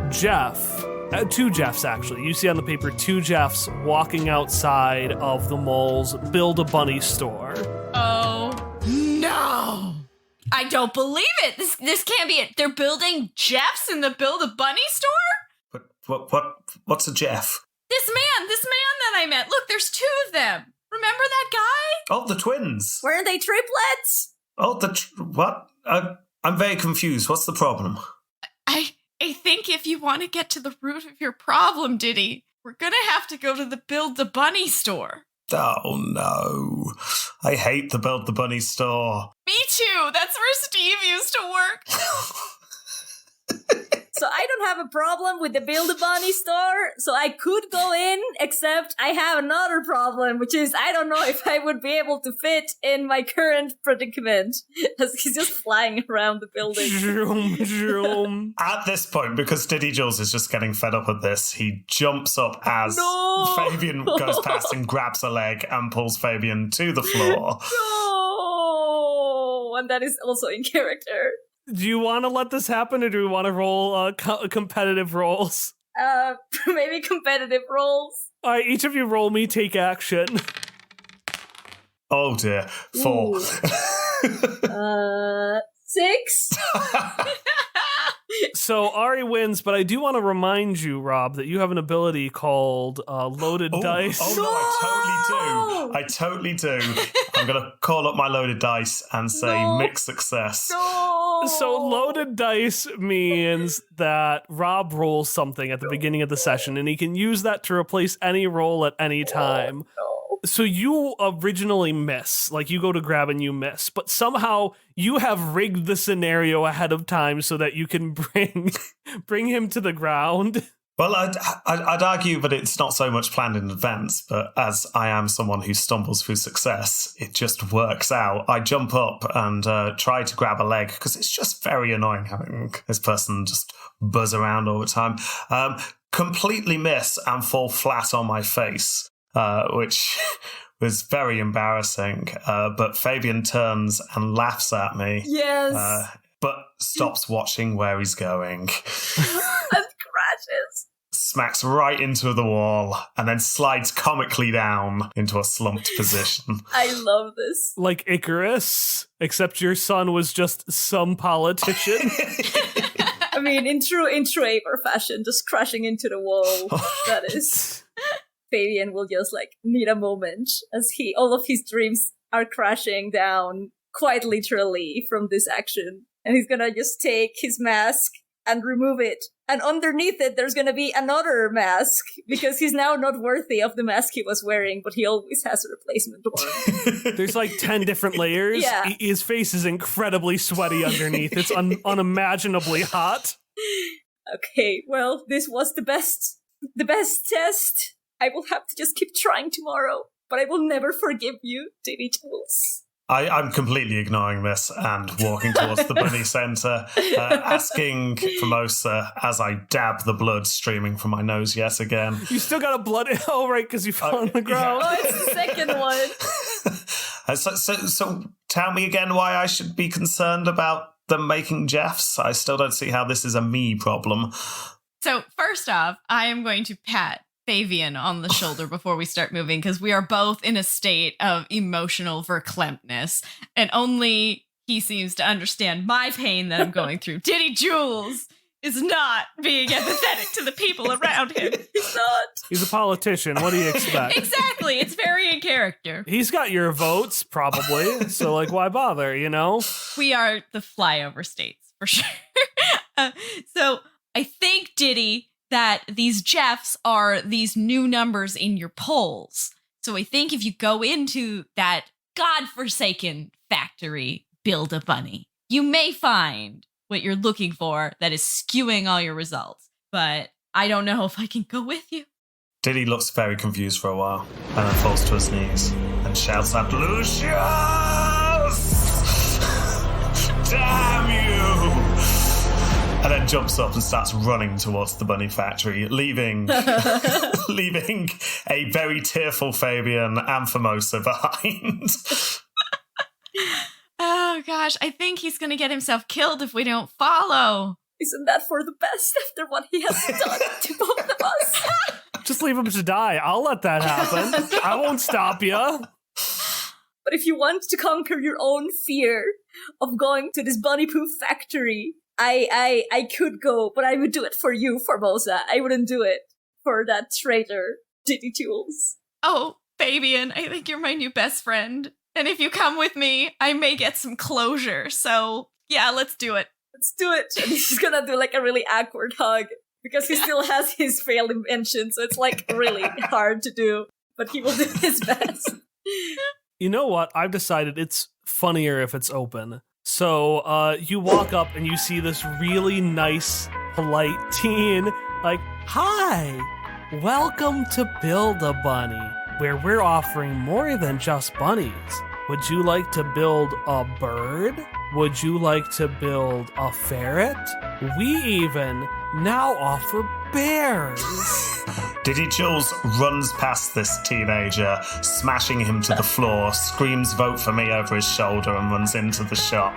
Jeff, two Jeffs actually. You see on the paper two Jeffs walking outside of the mall's Build-A-Bunny store. Oh, no. I don't believe it. This can't be it. They're building Jeffs in the Build-A-Bunny store? But what's a Jeff? This man that I met. Look, there's two of them. Remember that guy? Oh, the twins. Weren't they triplets? Oh, what? I'm very confused. What's the problem? I think if you want to get to the root of your problem, Diddy, we're gonna have to go to the Build-A-Bunny store. Oh, no. I hate the Build-A-Bunny store. Me too. That's where Steve used to work. So I don't have a problem with the Build-A-Bunny store, so I could go in, except I have another problem, which is I don't know if I would be able to fit in my current predicament, as he's just flying around the building. Zoom, zoom. At this point, because Diddy Jules is just getting fed up with this, he jumps up as Fabian goes past and grabs a leg and pulls Fabian to the floor. No! And that is also in character. Do you want to let this happen, or do we want to roll competitive rolls? Maybe competitive rolls. All right, each of you roll me take action. Oh dear. 4. 6? So Ari wins, but I do want to remind you, Rob, that you have an ability called Loaded Dice. Oh, no, I totally do. I'm going to call up my Loaded Dice and say mixed success. So Loaded Dice means that Rob rolls something at the beginning of the session, and he can use that to replace any roll at any time. So you originally miss, like you go to grab and you miss, but somehow you have rigged the scenario ahead of time so that you can bring him to the ground. Well, I'd argue that it's not so much planned in advance, but as I am someone who stumbles through success, it just works out. I jump up and try to grab a leg, because it's just very annoying having this person just buzz around all the time. Completely miss and fall flat on my face, which was very embarrassing. But Fabian turns and laughs at me. Yes. But stops watching where he's going. And crashes. Smacks right into the wall and then slides comically down into a slumped position. I love this. Like Icarus, except your son was just some politician. I mean, in true Aver fashion, just crashing into the wall. That is. Fabian will just need a moment as all of his dreams are crashing down quite literally from this action. And he's gonna just take his mask and remove it. And underneath it, there's gonna be another mask, because he's now not worthy of the mask he was wearing, but he always has a replacement one. There's 10 different layers. Yeah. His face is incredibly sweaty underneath. It's unimaginably hot. Okay, well, this was the best test. I will have to just keep trying tomorrow, but I will never forgive you, Diddy Jules. I'm completely ignoring this and walking towards the bunny centre, asking Formosa as I dab the blood streaming from my nose yet again. You still got a blood... Oh, right, because you fell on the ground. Oh, it's the second one. So tell me again why I should be concerned about them making Jeffs. I still don't see how this is a me problem. So first off, I am going to pat Fabian on the shoulder before we start moving, because we are both in a state of emotional verklempt-ness, and only he seems to understand my pain that I'm going through. Diddy Jules is not being empathetic to the people around him. He's not. He's a politician. What do you expect? Exactly. It's very in character. He's got your votes, probably. So, why bother, you know? We are the flyover states, for sure. So I think, Diddy, that these Jeffs are these new numbers in your polls. So I think if you go into that godforsaken factory, Build-A-Bunny, you may find what you're looking for that is skewing all your results. But I don't know if I can go with you. Diddy looks very confused for a while and then falls to his knees and shouts out, Lucius! Damn you! And then jumps up and starts running towards the bunny factory, leaving a very tearful Fabian and Formosa behind. Oh gosh, I think he's going to get himself killed if we don't follow. Isn't that for the best after what he has done to both of us? Just leave him to die. I'll let that happen. I won't stop you. But if you want to conquer your own fear of going to this bunny poo factory, I could go, but I would do it for you, Formosa. I wouldn't do it for that traitor, Diddy Jules. Oh, Fabian, I think you're my new best friend. And if you come with me, I may get some closure. So, yeah, let's do it. Let's do it. And he's gonna do a really awkward hug, because he still has his failed invention, so it's really hard to do. But he will do his best. You know what? I've decided it's funnier if it's open. So you walk up and you see this really nice, polite teen, like, "Hi, welcome to Build-A-Bunny, where we're offering more than just bunnies. Would you like to build a bird? Would you like to build a ferret? We even now offer bears." Diddy Jules runs past this teenager, smashing him to the floor, screams "vote for me" over his shoulder, and runs into the shop.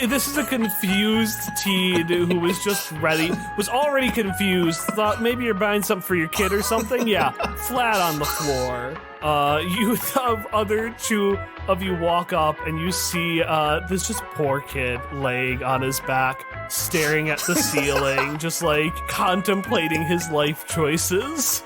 This is a confused teen who was just was already confused, thought maybe you're buying something for your kid or something. Yeah, flat on the floor. Other two of you walk up and you see this just poor kid laying on his back, staring at the ceiling, just like contemplating his life choices.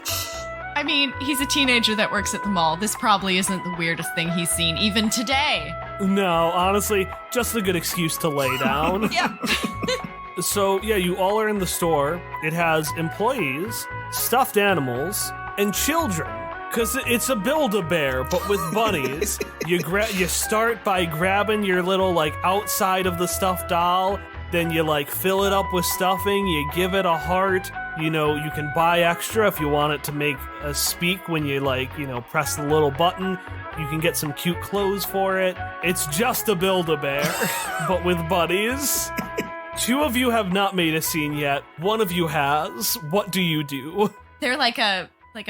I mean, he's a teenager that works at the mall. This probably isn't the weirdest thing he's seen, even today. No, honestly, just a good excuse to lay down. Yeah. So, yeah, you all are in the store. It has employees, stuffed animals, and children. Because it's a Build-A-Bear, but with bunnies. You start by grabbing your little, like, outside of the stuffed doll. Then you, like, fill it up with stuffing. You give it a heart. You know, you can buy extra if you want it to make a speak when you, like, you know, press the little button. You can get some cute clothes for it. It's just a Build-A-Bear, but with bunnies. Two of you have not made a scene yet. One of you has. What do you do? They're like a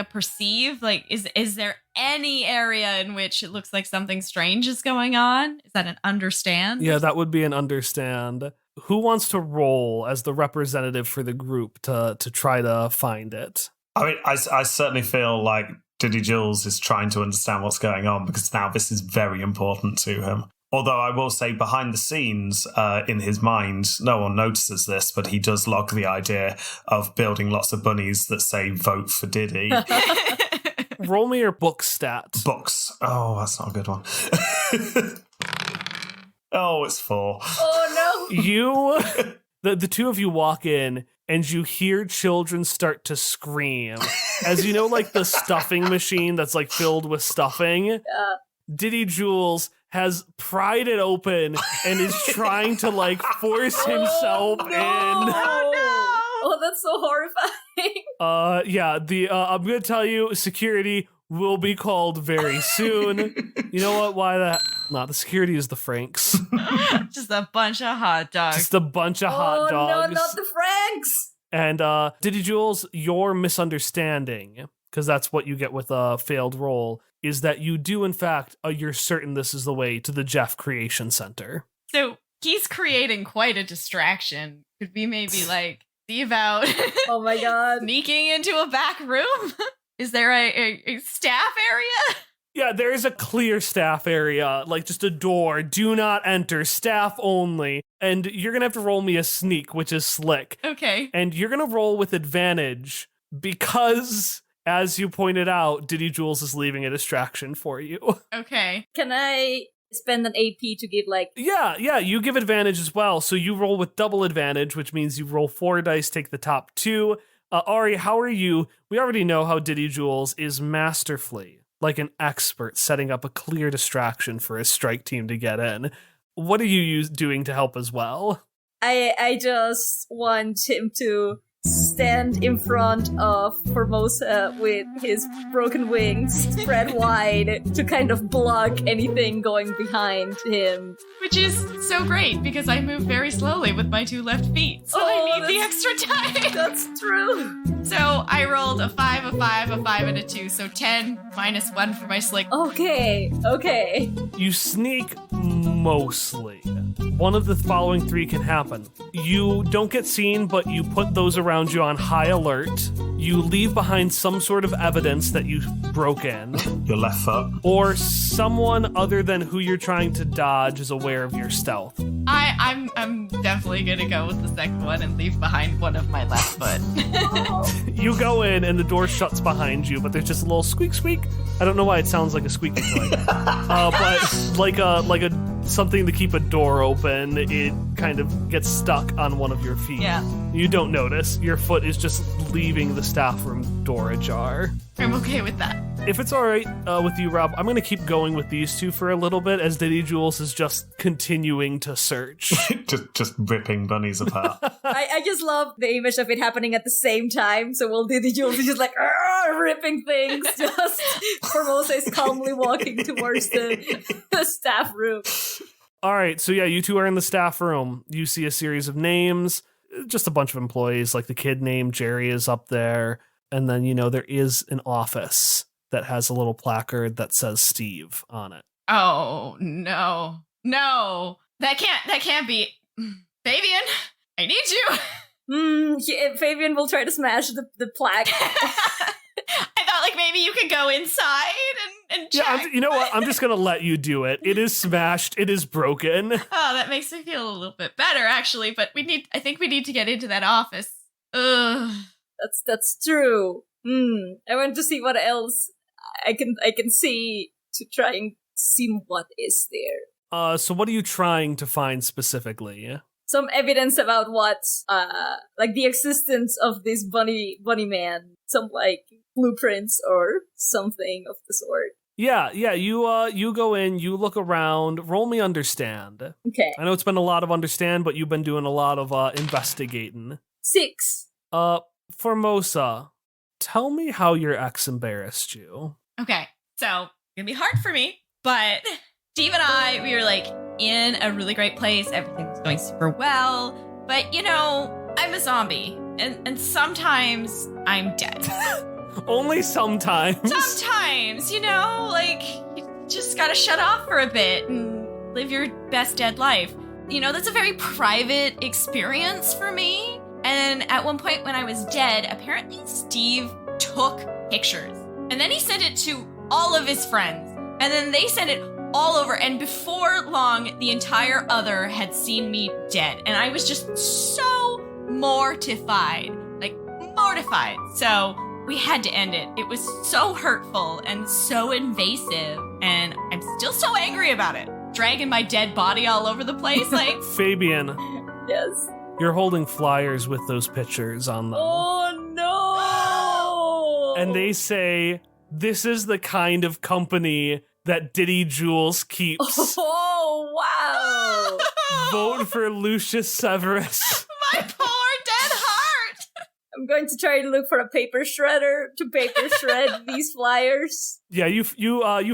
perceive, like, is there any area in which it looks like something strange is going on? Is that an understand? Yeah, that would be an understand. Who wants to roll as the representative for the group to try to find it? I mean, I certainly feel like Diddy Jules is trying to understand what's going on, because now this is very important to him. Although I will say, behind the scenes, in his mind, no one notices this, but he does log the idea of building lots of bunnies that say "vote for Diddy." Roll me your book stat. Books. Oh, that's not a good one. Oh, it's 4. Oh no! The two of you walk in, and you hear children start to scream. As you know, like the stuffing machine that's like filled with stuffing? Diddy Jules has pried it open and is trying to like force himself in. Oh, that's so horrifying. I'm gonna tell you, security will be called very soon. You know what? Why that? Nah, the security is the Franks. Just a bunch of hot dogs. Just a bunch of hot dogs. Oh no, not the Franks! And Diddy Jules, your misunderstanding, because that's what you get with a failed roll, is that you do, in fact, you're certain this is the way to the Jeff Creation Center. So he's creating quite a distraction. Could we maybe, like, see about Oh my god. sneaking into a back room? Is there a staff area? Yeah, there is a clear staff area, like just a door. Do not enter, staff only. And you're going to have to roll me a sneak, which is slick. Okay. And you're going to roll with advantage because, as you pointed out, Diddy Jules is leaving a distraction for you. Okay. Can I spend an AP to give like... Yeah, you give advantage as well. So you roll with double advantage, which means you roll 4 dice, take the top 2. Ari, how are you? We already know how Diddy Jules is masterfully, like an expert, setting up a clear distraction for his strike team to get in. What are you doing to help as well? I just want him to stand in front of Formosa with his broken wings spread wide to kind of block anything going behind him. Which is so great because I move very slowly with my 2 left feet. So I need the extra time. That's true. So I rolled a 5, a 5, a 5, and a 2. So 10 minus 1 for my slick. Okay. You sneak mostly. One of the following 3 can happen. You don't get seen, but you put those around you on high alert. You leave behind some sort of evidence that you broke in. Your left foot. Or someone other than who you're trying to dodge is aware of your stealth. I'm definitely gonna go with the second one and leave behind one of my left foot. You go in and the door shuts behind you, but there's just a little squeak squeak. I don't know why it sounds like a squeaky toy. But like a something to keep a door open, it kind of gets stuck on one of your feet. Yeah. You don't notice. Your foot is just leaving the staff room door ajar. I'm okay with that. If it's all right with you, Rob, I'm going to keep going with these two for a little bit as Diddy Jules is just continuing to search. just ripping bunnies apart. I just love the image of it happening at the same time. So while Diddy Jules is just like ripping things, just Formosa is calmly walking towards the staff room. All right, so yeah, you two are in the staff room. You see a series of names, just a bunch of employees, like the kid named Jerry is up there. And then, there is an office that has a little placard that says Steve on it. Oh, no. No. That can't be. Fabian, I need you. Fabian will try to smash the plaque. I thought like maybe you could go inside and check. Yeah, you know what? I'm just going to let you do it. It is smashed. It is broken. Oh, that makes me feel a little bit better, actually. But I think we need to get into that office. Ugh. That's true. I want to see what else I can see to try and see what is there. So what are you trying to find specifically? Some evidence about what, like the existence of this bunny man. Some like blueprints or something of the sort. Yeah. You go in, you look around. Roll me understand. Okay. I know it's been a lot of understand, but you've been doing a lot of investigating. 6. Formosa, tell me how your ex embarrassed you. Okay, so it's gonna be hard for me, but Steve and I, we were like in a really great place. Everything was going super well, but I'm a zombie, and sometimes I'm dead. Only sometimes. Sometimes, like you just gotta shut off for a bit and live your best dead life. That's a very private experience for me. And at one point when I was dead, apparently Steve took pictures. And then he sent it to all of his friends. And then they sent it all over. And before long, the entire other had seen me dead. And I was just so mortified. Mortified. So we had to end it. It was so hurtful and so invasive. And I'm still so angry about it. Dragging my dead body all over the place. Fabian. Yes. You're holding flyers with those pictures on them. Oh, no! And they say, this is the kind of company that Diddy Jules keeps. Oh, wow! Vote for Lucius Severus. My poor dead heart! I'm going to try to look for a paper shredder to paper shred these flyers. Yeah, you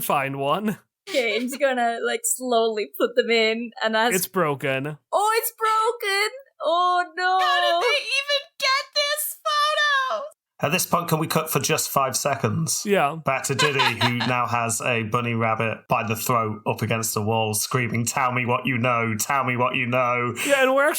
find one. Okay, I'm just gonna, slowly put them in, and It's broken. Oh, it's broken! Oh no! How did they even get this photo? At this point, can we cut for just 5 seconds? Yeah. Back to Diddy, who now has a bunny rabbit by the throat up against the wall, screaming, "Tell me what you know! Tell me what you know!" Yeah, and we're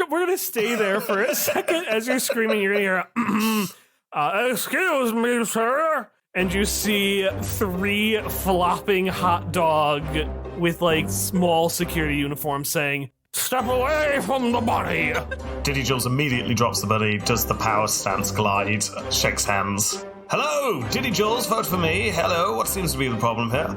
gonna stay there for a second as you're screaming. You're gonna hear, "Excuse me, sir." And you see 3 flopping hot dog with small security uniforms saying, "Step away from the bunny!" Diddy Jules immediately drops the bunny, does the power stance glide, shakes hands. "Hello, Diddy Jules, vote for me. Hello, what seems to be the problem here?"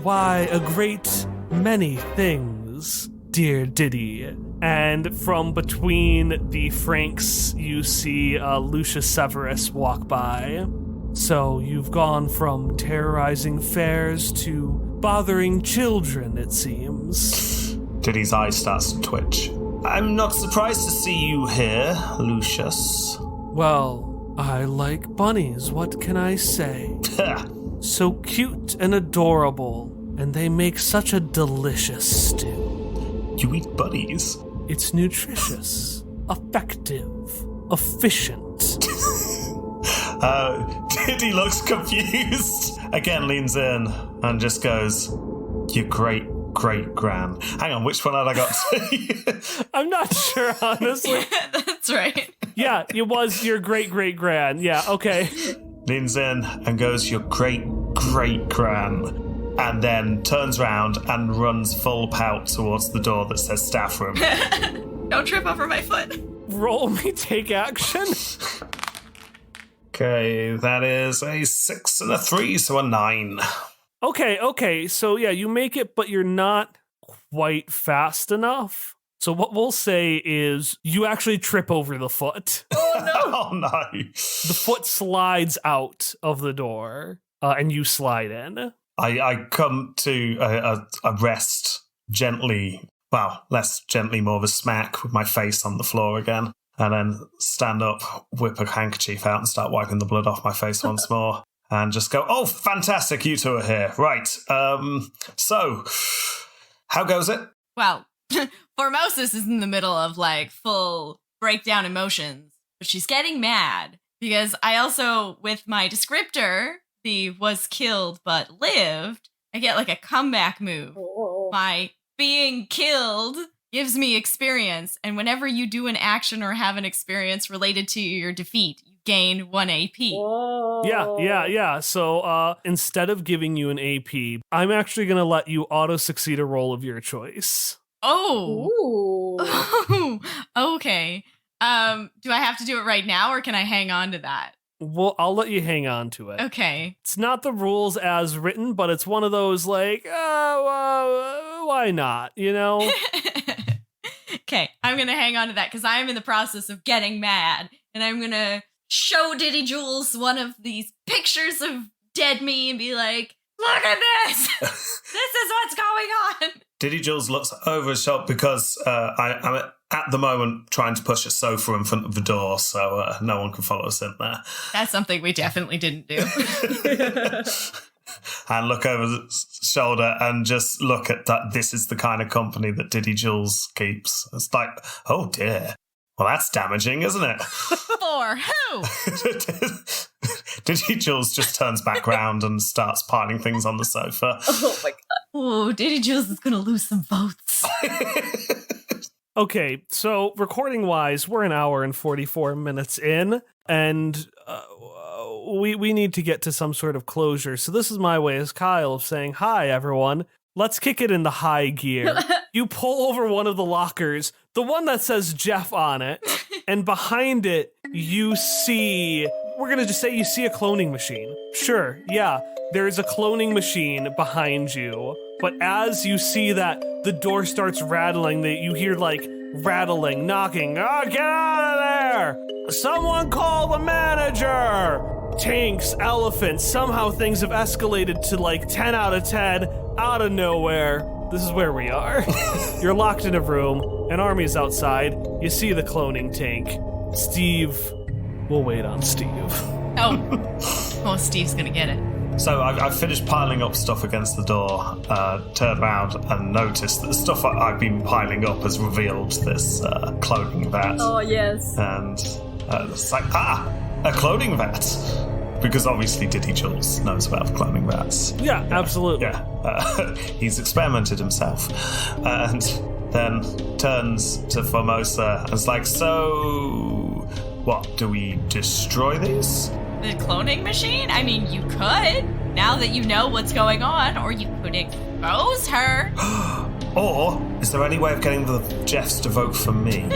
Why, a great many things, dear Diddy. And from between the Franks, you see Lucius Severus walk by. So you've gone from terrorizing fairs to bothering children, it seems. Diddy's eye starts to twitch. "I'm not surprised to see you here, Lucius." Well, I like bunnies, what can I say? So cute and adorable, and they make such a delicious stew. You eat bunnies? It's nutritious, effective, efficient. Diddy looks confused. Again leans in and just goes, "Your great-great-gran." Hang on, which one had I got to? I'm not sure, honestly. That's right. Yeah, it was your great-great-gran. Yeah, okay. Leans in and goes, "Your great-great-gran." And then turns around and runs full pout towards the door that says staff room. Don't trip over my foot. Roll me take action. Okay, that is a 6 and a 3, so a 9. Okay. So yeah, you make it, but you're not quite fast enough. So what we'll say is you actually trip over the foot. Oh no! The foot slides out of the door. and you slide in. I come to a rest gently, well, less gently, more of a smack with my face on the floor again, and then stand up, whip a handkerchief out and start wiping the blood off my face once more, and just go, oh, fantastic, you two are here. Right, so, how goes it? Well, Formosus is in the middle of like full breakdown emotions, but she's getting mad because I also, with my descriptor, the was killed but lived, I get like a comeback move. Oh. My being killed gives me experience, and whenever you do an action or have an experience related to your defeat, you gain 1 AP. Whoa. Yeah. So instead of giving you an AP, I'm actually going to let you auto-succeed a roll of your choice. Oh. Ooh. Okay. Do I have to do it right now, or can I hang on to that? Well, I'll let you hang on to it. Okay. It's not the rules as written, but it's one of those like, why not, you know? Okay, I'm gonna hang on to that because I am in the process of getting mad, and I'm gonna show Diddy Jules one of these pictures of dead me and be like, look at this! This is what's going on! Diddy Jules looks over his shoulder because I'm at the moment trying to push a sofa in front of the door so no one can follow us in there. That's something we definitely didn't do. And look over the shoulder and just look at that. This is the kind of company that Diddy Jules keeps. It's like, oh dear. Well, that's damaging, isn't it? For who? Diddy Jules just turns back round and starts piling things on the sofa. Oh my god. Oh, Diddy Jules is gonna lose some votes. Okay, so recording-wise, we're an hour and 44 minutes in, and we need to get to some sort of closure. So this is my way as Kyle of saying, hi, everyone. Let's kick it into high gear. You pull over one of the lockers, the one that says Jeff on it, and behind it, you see... We're going to just say you see a cloning machine. Sure, yeah, there's a cloning machine behind you. But as you see that, the door starts rattling. You hear, like, rattling, knocking. Oh, get out of there! Someone call the manager! Tanks, elephants, somehow things have escalated to, like, 10 out of 10, out of nowhere. This is where we are. You're locked in a room, an army's outside, you see the cloning tank. Steve... We'll wait on Steve. Oh, Steve's gonna get it. So I've finished piling up stuff against the door, turned around and noticed that the stuff I've been piling up has revealed this cloning vat. Oh, yes. And it's like, a cloning vat. Because obviously Diddy Jules knows about cloning vats. Yeah, absolutely. Yeah, he's experimented himself. And then turns to Formosa and is like, so... What, do we destroy these? The cloning machine? I mean, you could, now that you know what's going on, or you could expose her. Or is there any way of getting the Jeffs to vote for me?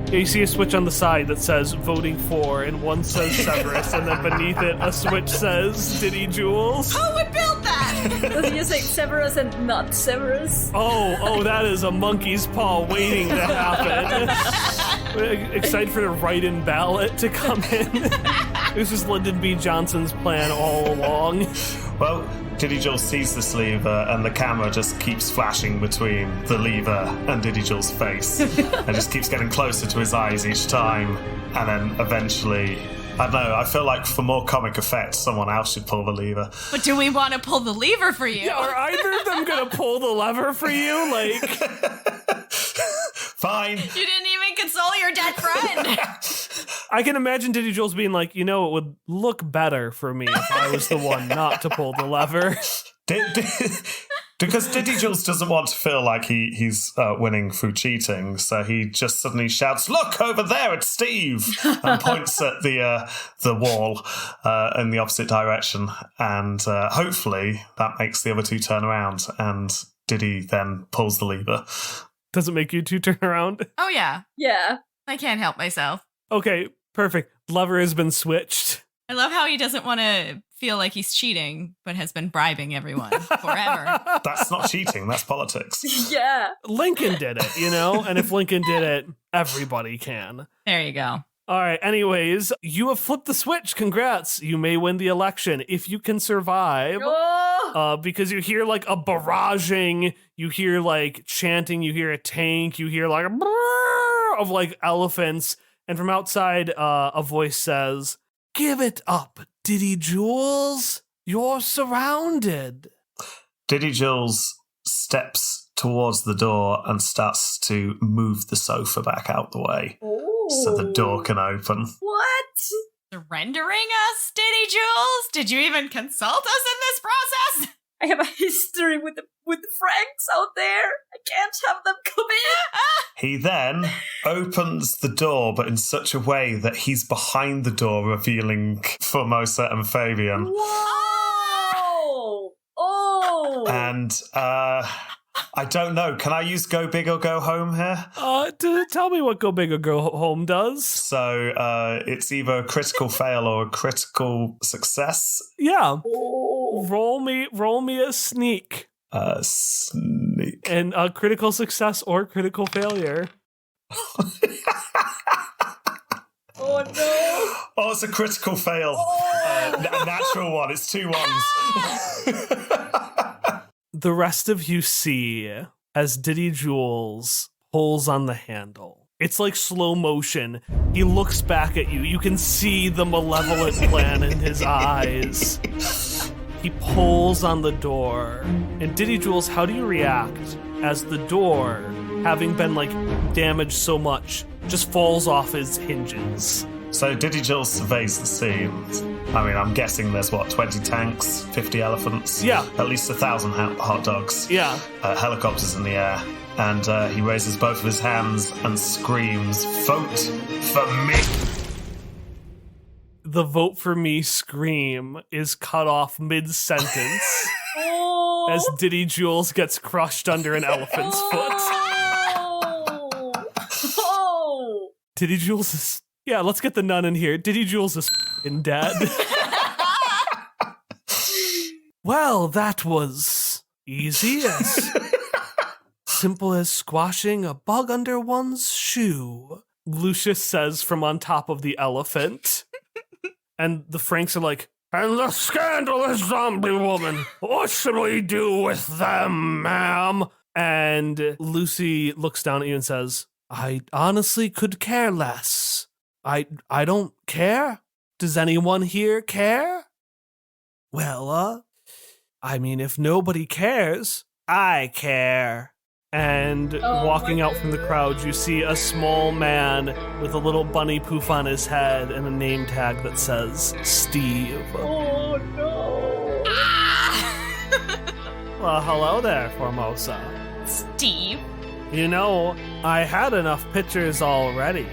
Yeah, you see a switch on the side that says voting for, and one says Severus, and then beneath it a switch says Diddy Jules. Who would build that? Does he say Severus and not Severus? Oh, that is a monkey's paw waiting to happen. Excited for the write-in ballot to come in. This is Lyndon B. Johnson's plan all along. Well, Diddy Jules sees this lever and the camera just keeps flashing between the lever and Diddy Jules' face and just keeps getting closer to his eyes each time. And then eventually, I don't know, I feel like for more comic effect, someone else should pull the lever. But do we want to pull the lever for you? Yeah, are either of them gonna pull the lever for you? Like... Fine. You didn't even console your dead friend. I can imagine Diddy Jules being like, it would look better for me if I was the one not to pull the lever. Because Diddy Jules doesn't want to feel like he's winning through cheating, so he just suddenly shouts, "Look, over there, it's Steve!" and points at the wall in the opposite direction, and hopefully that makes the other two turn around, and Diddy then pulls the lever. Does it make you two turn around? Oh, yeah. Yeah. I can't help myself. Okay, perfect. Lever has been switched. I love how he doesn't want to feel like he's cheating, but has been bribing everyone forever. That's not cheating, that's politics. Yeah. Lincoln did it, and if Lincoln did it, everybody can. There you go. All right. Anyways, you have flipped the switch. Congrats. You may win the election if you can survive. Oh! Because you hear like a barraging, you hear like chanting, you hear a tank, you hear like a brrr of like elephants. And from outside, a voice says, "Give it up, Diddy Jules. You're surrounded." Diddy Jules steps towards the door and starts to move the sofa back out the way so the door can open. What? Surrendering us, Diddy Jules? Did you even consult us in this process? I have a history with the Franks out there. I can't have them come in. He then opens the door, but in such a way that he's behind the door, revealing Formosa and Fabian. Whoa! Oh! And I don't know. Can I use go big or go home here? Tell me what Go Big or Go Home does. So it's either a critical fail or a critical success. Yeah. Oh. Roll me a sneak. Sneak. And a critical success or critical failure. Oh no! Oh, it's a critical fail. A natural one. It's 2 ones. The rest of you see as Diddy Jules pulls on the handle. It's like slow motion. He looks back at you. You can see the malevolent plan in his eyes. He pulls on the door. And Diddy Jules, how do you react as the door, having been like damaged so much, just falls off its hinges? So Diddy Jules surveys the scene. I mean, I'm guessing there's, 20 tanks, 50 elephants? Yeah. At least 1,000 hot dogs. Yeah. Helicopters in the air. And he raises both of his hands and screams, "Vote for me!" The "vote for me" scream is cut off mid-sentence Oh! as Diddy Jules gets crushed under an elephant's foot. Oh! Oh! Diddy Jules is... Yeah, let's get the nun in here. Diddy Jules is f***ing dead. Well, that was easy as simple as squashing a bug under one's shoe, Lucius says from on top of the elephant. And the Franks are like, "And the scandalous zombie woman, what should we do with them, ma'am?" And Lucy looks down at you and says, "I honestly could care less. I don't care. Does anyone here care?" "Well, I mean, if nobody cares, I care." And walking out from the crowd, you see a small man with a little bunny poof on his head and a name tag that says Steve. Oh no! Well, hello there, Formosa. Steve? You know, I had enough pictures already.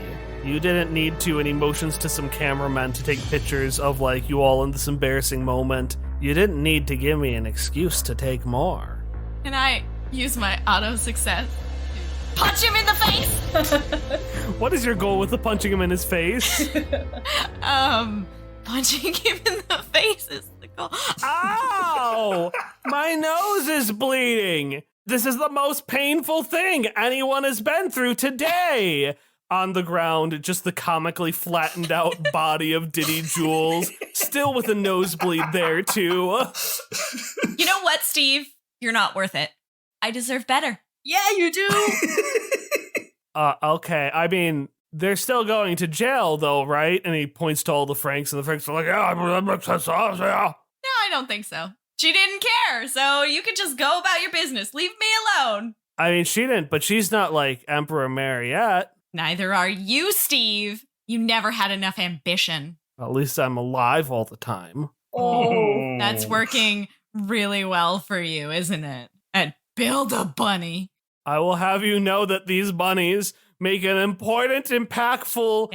You didn't need to any motions to some cameramen to take pictures of, like, you all in this embarrassing moment. You didn't need to give me an excuse to take more. Can I use my auto success to punch him in the face? What is your goal with the punching him in his face? Punching him in the face is the goal. Ow! My nose is bleeding. This is the most painful thing anyone has been through today. On the ground, just the comically flattened out body of Diddy Jules, still with a nosebleed there, too. You know what, Steve? You're not worth it. I deserve better. Yeah, you do. Okay. I mean, they're still going to jail, though, right? And he points to all the Franks, and the Franks are like, "Yeah, that makes sense. Yeah." No, I don't think so. She didn't care, so you could just go about your business. Leave me alone. I mean, she didn't, but she's not like Emperor Mariette. Neither are you, Steve. You never had enough ambition. At least I'm alive all the time. Oh. That's working really well for you, isn't it? And build a bunny. I will have you know that these bunnies make an important, impactful,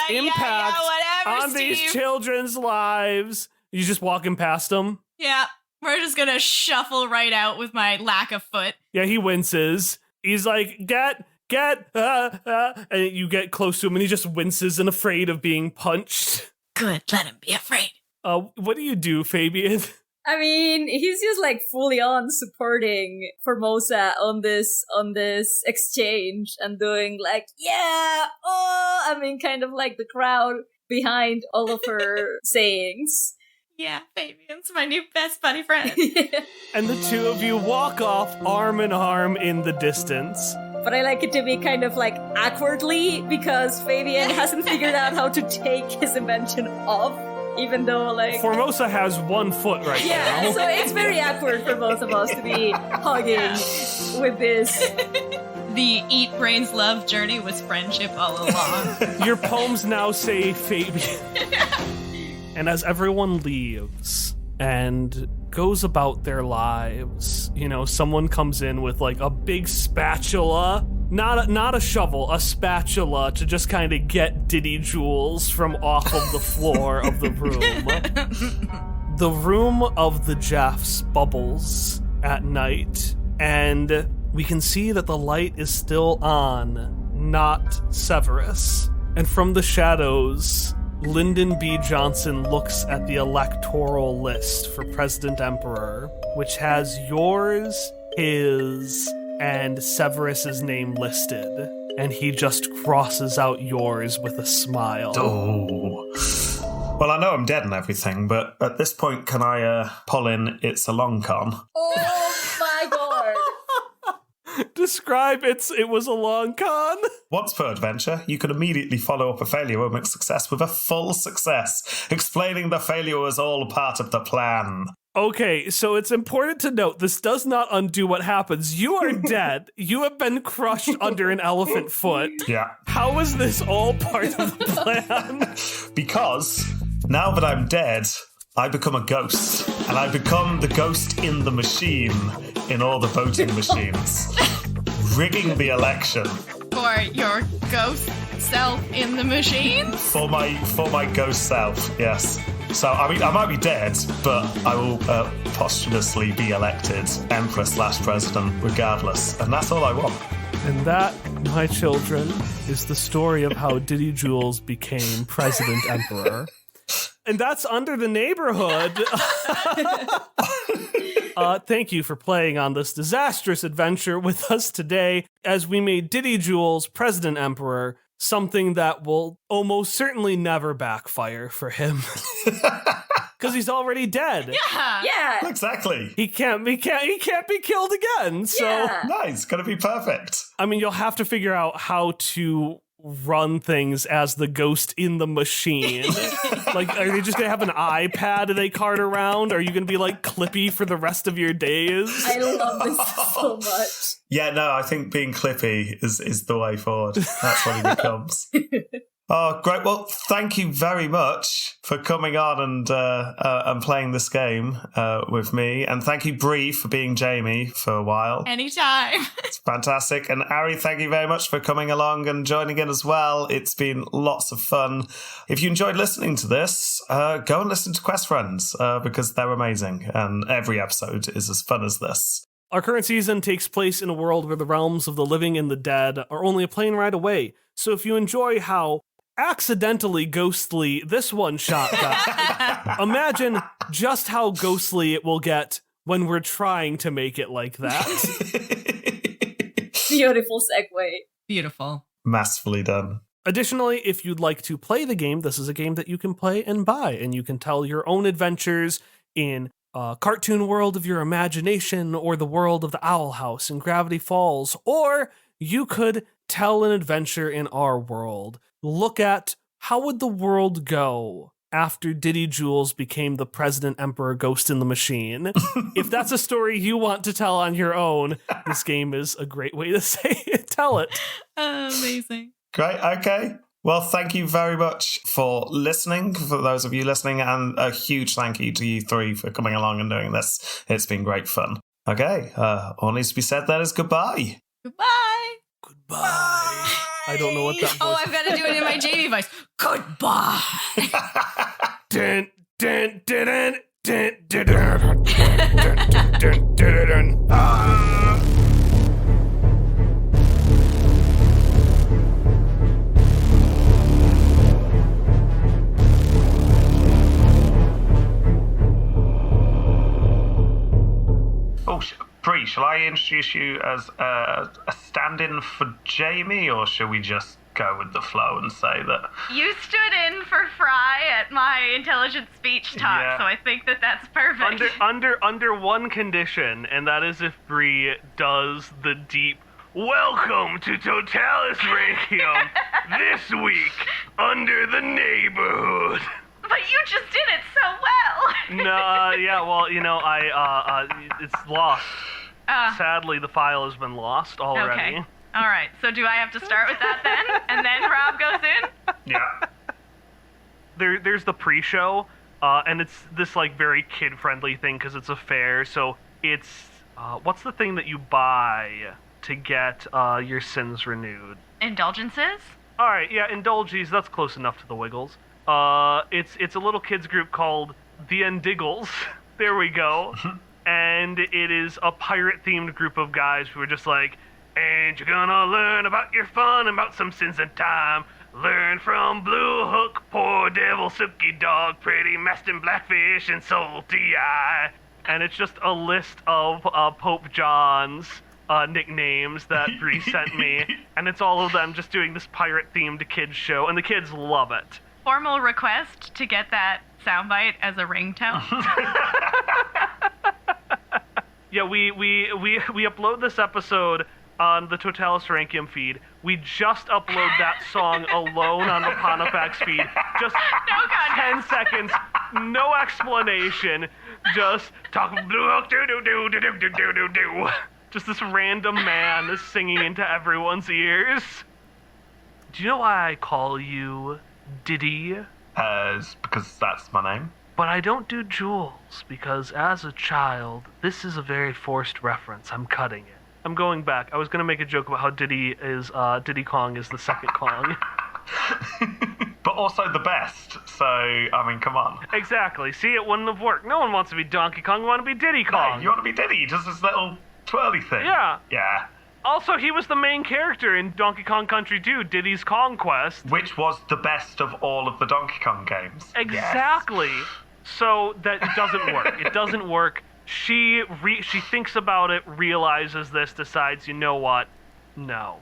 impact whatever, on Steve. these children's lives. You just walking past them? Yeah, we're just gonna shuffle right out with my lack of foot. Yeah, he winces. He's like, get, and you get close to him and he just winces and afraid of being punched. Good, let him be afraid. What do you do, Fabian? I mean, he's just like fully on supporting Formosa on this exchange and doing like, yeah, oh, I mean, kind of like the crowd behind all of her sayings. Yeah, Fabian's my new best buddy friend. And the two of you walk off arm in arm in the distance. But I like it to be kind of like awkwardly because Fabian hasn't figured out how to take his invention off. Even though, like... Formosa has 1 foot right yeah, now. so it's very awkward for both of us to be hugging with this. The Eat Brains Love journey was friendship all along. Your poems now say Fabian. And as everyone leaves and goes about their lives, you know, someone comes in with like a big spatula, not a shovel, a spatula to just kind of get Diddy Jules from off of the floor of the room. The room of the Jeffs bubbles at night, and we can see that the light is still on, not Severus. And from the shadows, Lyndon B. Johnson looks at the electoral list for President Emperor, which has yours, his, and Severus's name listed. And he just crosses out yours with a smile. Oh. Well, I know I'm dead and everything, but at this point, can I pull in It's a Long Con? Oh my god! Describe it was a long con. Once per adventure, you can immediately follow up a failure or mixed success with a full success, explaining the failure was all part of the plan. Okay, so it's important to note this does not undo what happens. You are dead. You have been crushed under an elephant foot. Yeah. How is this all part of the plan? Because now that I'm dead, I become a ghost, and I become the ghost in the machine in all the voting machines, rigging the election. For your ghost self in the machine? For my ghost self, yes. So, I mean, I might be dead, but I will posthumously be elected Emperor/President regardless, and that's all I want. And that, my children, is the story of how Diddy Jules became President Emperor. And that's Under the Neighborhood. Thank you for playing on this disastrous adventure with us today as we made Diddy Jules President Emperor, something that will almost certainly never backfire for him. Because he's already dead. Yeah! Exactly. He can't be killed again. So Yeah. Nice, gonna be perfect. I mean, you'll have to figure out how to run things as the ghost in the machine. Like, are they just gonna have an iPad they cart around? Are you gonna be like Clippy for the rest of your days? I love this so much. Yeah, no, I think being Clippy is the way forward. That's what he becomes. Oh, great. Well, thank you very much for coming on and playing this game with me. And thank you, Bree, for being Jamie for a while. Anytime. It's fantastic. And Ari, thank you very much for coming along and joining in as well. It's been lots of fun. If you enjoyed listening to this, go and listen to Quest Friends because they're amazing. And every episode is as fun as this. Our current season takes place in a world where the realms of the living and the dead are only a plane ride away. So if you enjoy how accidentally ghostly this one shot got, imagine just how ghostly it will get when we're trying to make it like that. Beautiful segue. Beautiful. Masterfully done. Additionally, if you'd like to play the game, this is a game that you can play and buy, and you can tell your own adventures in a cartoon world of your imagination, or the world of the Owl House in Gravity Falls, or you could tell an adventure in our world. Look at how would the world go after Diddy Jules became the President Emperor Ghost in the Machine. If that's a story you want to tell on your own, this game is a great way to say it. Tell it. Amazing. Great. Okay. Well, thank you very much for listening, for those of you listening, and a huge thank you to you three for coming along and doing this. It's been great fun. Okay. All needs to be said then is goodbye. Goodbye. Goodbye. I don't know what that voice Oh, I've got to do it in my Jamie voice. Goodbye. Dun, dun, dun, dun, dun, dun, dun, dun, dun, dun, dun. Ah. Bree, shall I introduce you as a stand-in for Jamie, or shall we just go with the flow and say that... You stood in for Fry at my intelligent speech talk, so I think that's perfect. Under one condition, and that is if Bree does the deep "Welcome to Totalus Rankium this week under the neighborhood." But you just did it so well. No, yeah, well, it's lost. Sadly, the file has been lost already. Okay. All right, so do I have to start with that then? And then Rob goes in? Yeah. There's the pre-show, and it's this, like, very kid-friendly thing because it's a fair, so it's, what's the thing that you buy to get your sins renewed? Indulgences? All right, yeah, indulges, that's close enough to the Wiggles. It's a little kids group called the Endiggles. There we go. And it is a pirate-themed group of guys who are just like, and you're gonna learn about your fun, about some sins and time. Learn from Blue Hook, Poor Devil, Silky Dog, Pretty Mastin, Blackfish, and Salty Eye. And it's just a list of Pope John's nicknames that Bree sent me. And it's all of them just doing this pirate-themed kids show, and the kids love it. Formal request to get that soundbite as a ringtone. Yeah, we upload this episode on the Totalus Rankium feed. We just upload that song alone on the Pontifacts feed. Just 10 seconds, no explanation. Just talking Blue Hook, do do do do do do do do. Just this random man singing into everyone's ears. Do you know why I call you Diddy? Because that's my name. But I don't do Jules, because as a child, this is a very forced reference. I'm cutting it. I'm going back. I was going to make a joke about how Diddy Kong is the second Kong. But also the best, so, I mean, come on. Exactly. See, it wouldn't have worked. No one wants to be Donkey Kong, you want to be Diddy Kong. No, you want to be Diddy, just this little twirly thing. Yeah. Yeah. Also, he was the main character in Donkey Kong Country 2, Diddy's Kong Quest. Which was the best of all of the Donkey Kong games. Exactly. Yes. So that doesn't work. It doesn't work. She thinks about it, realizes this, decides, you know what? No.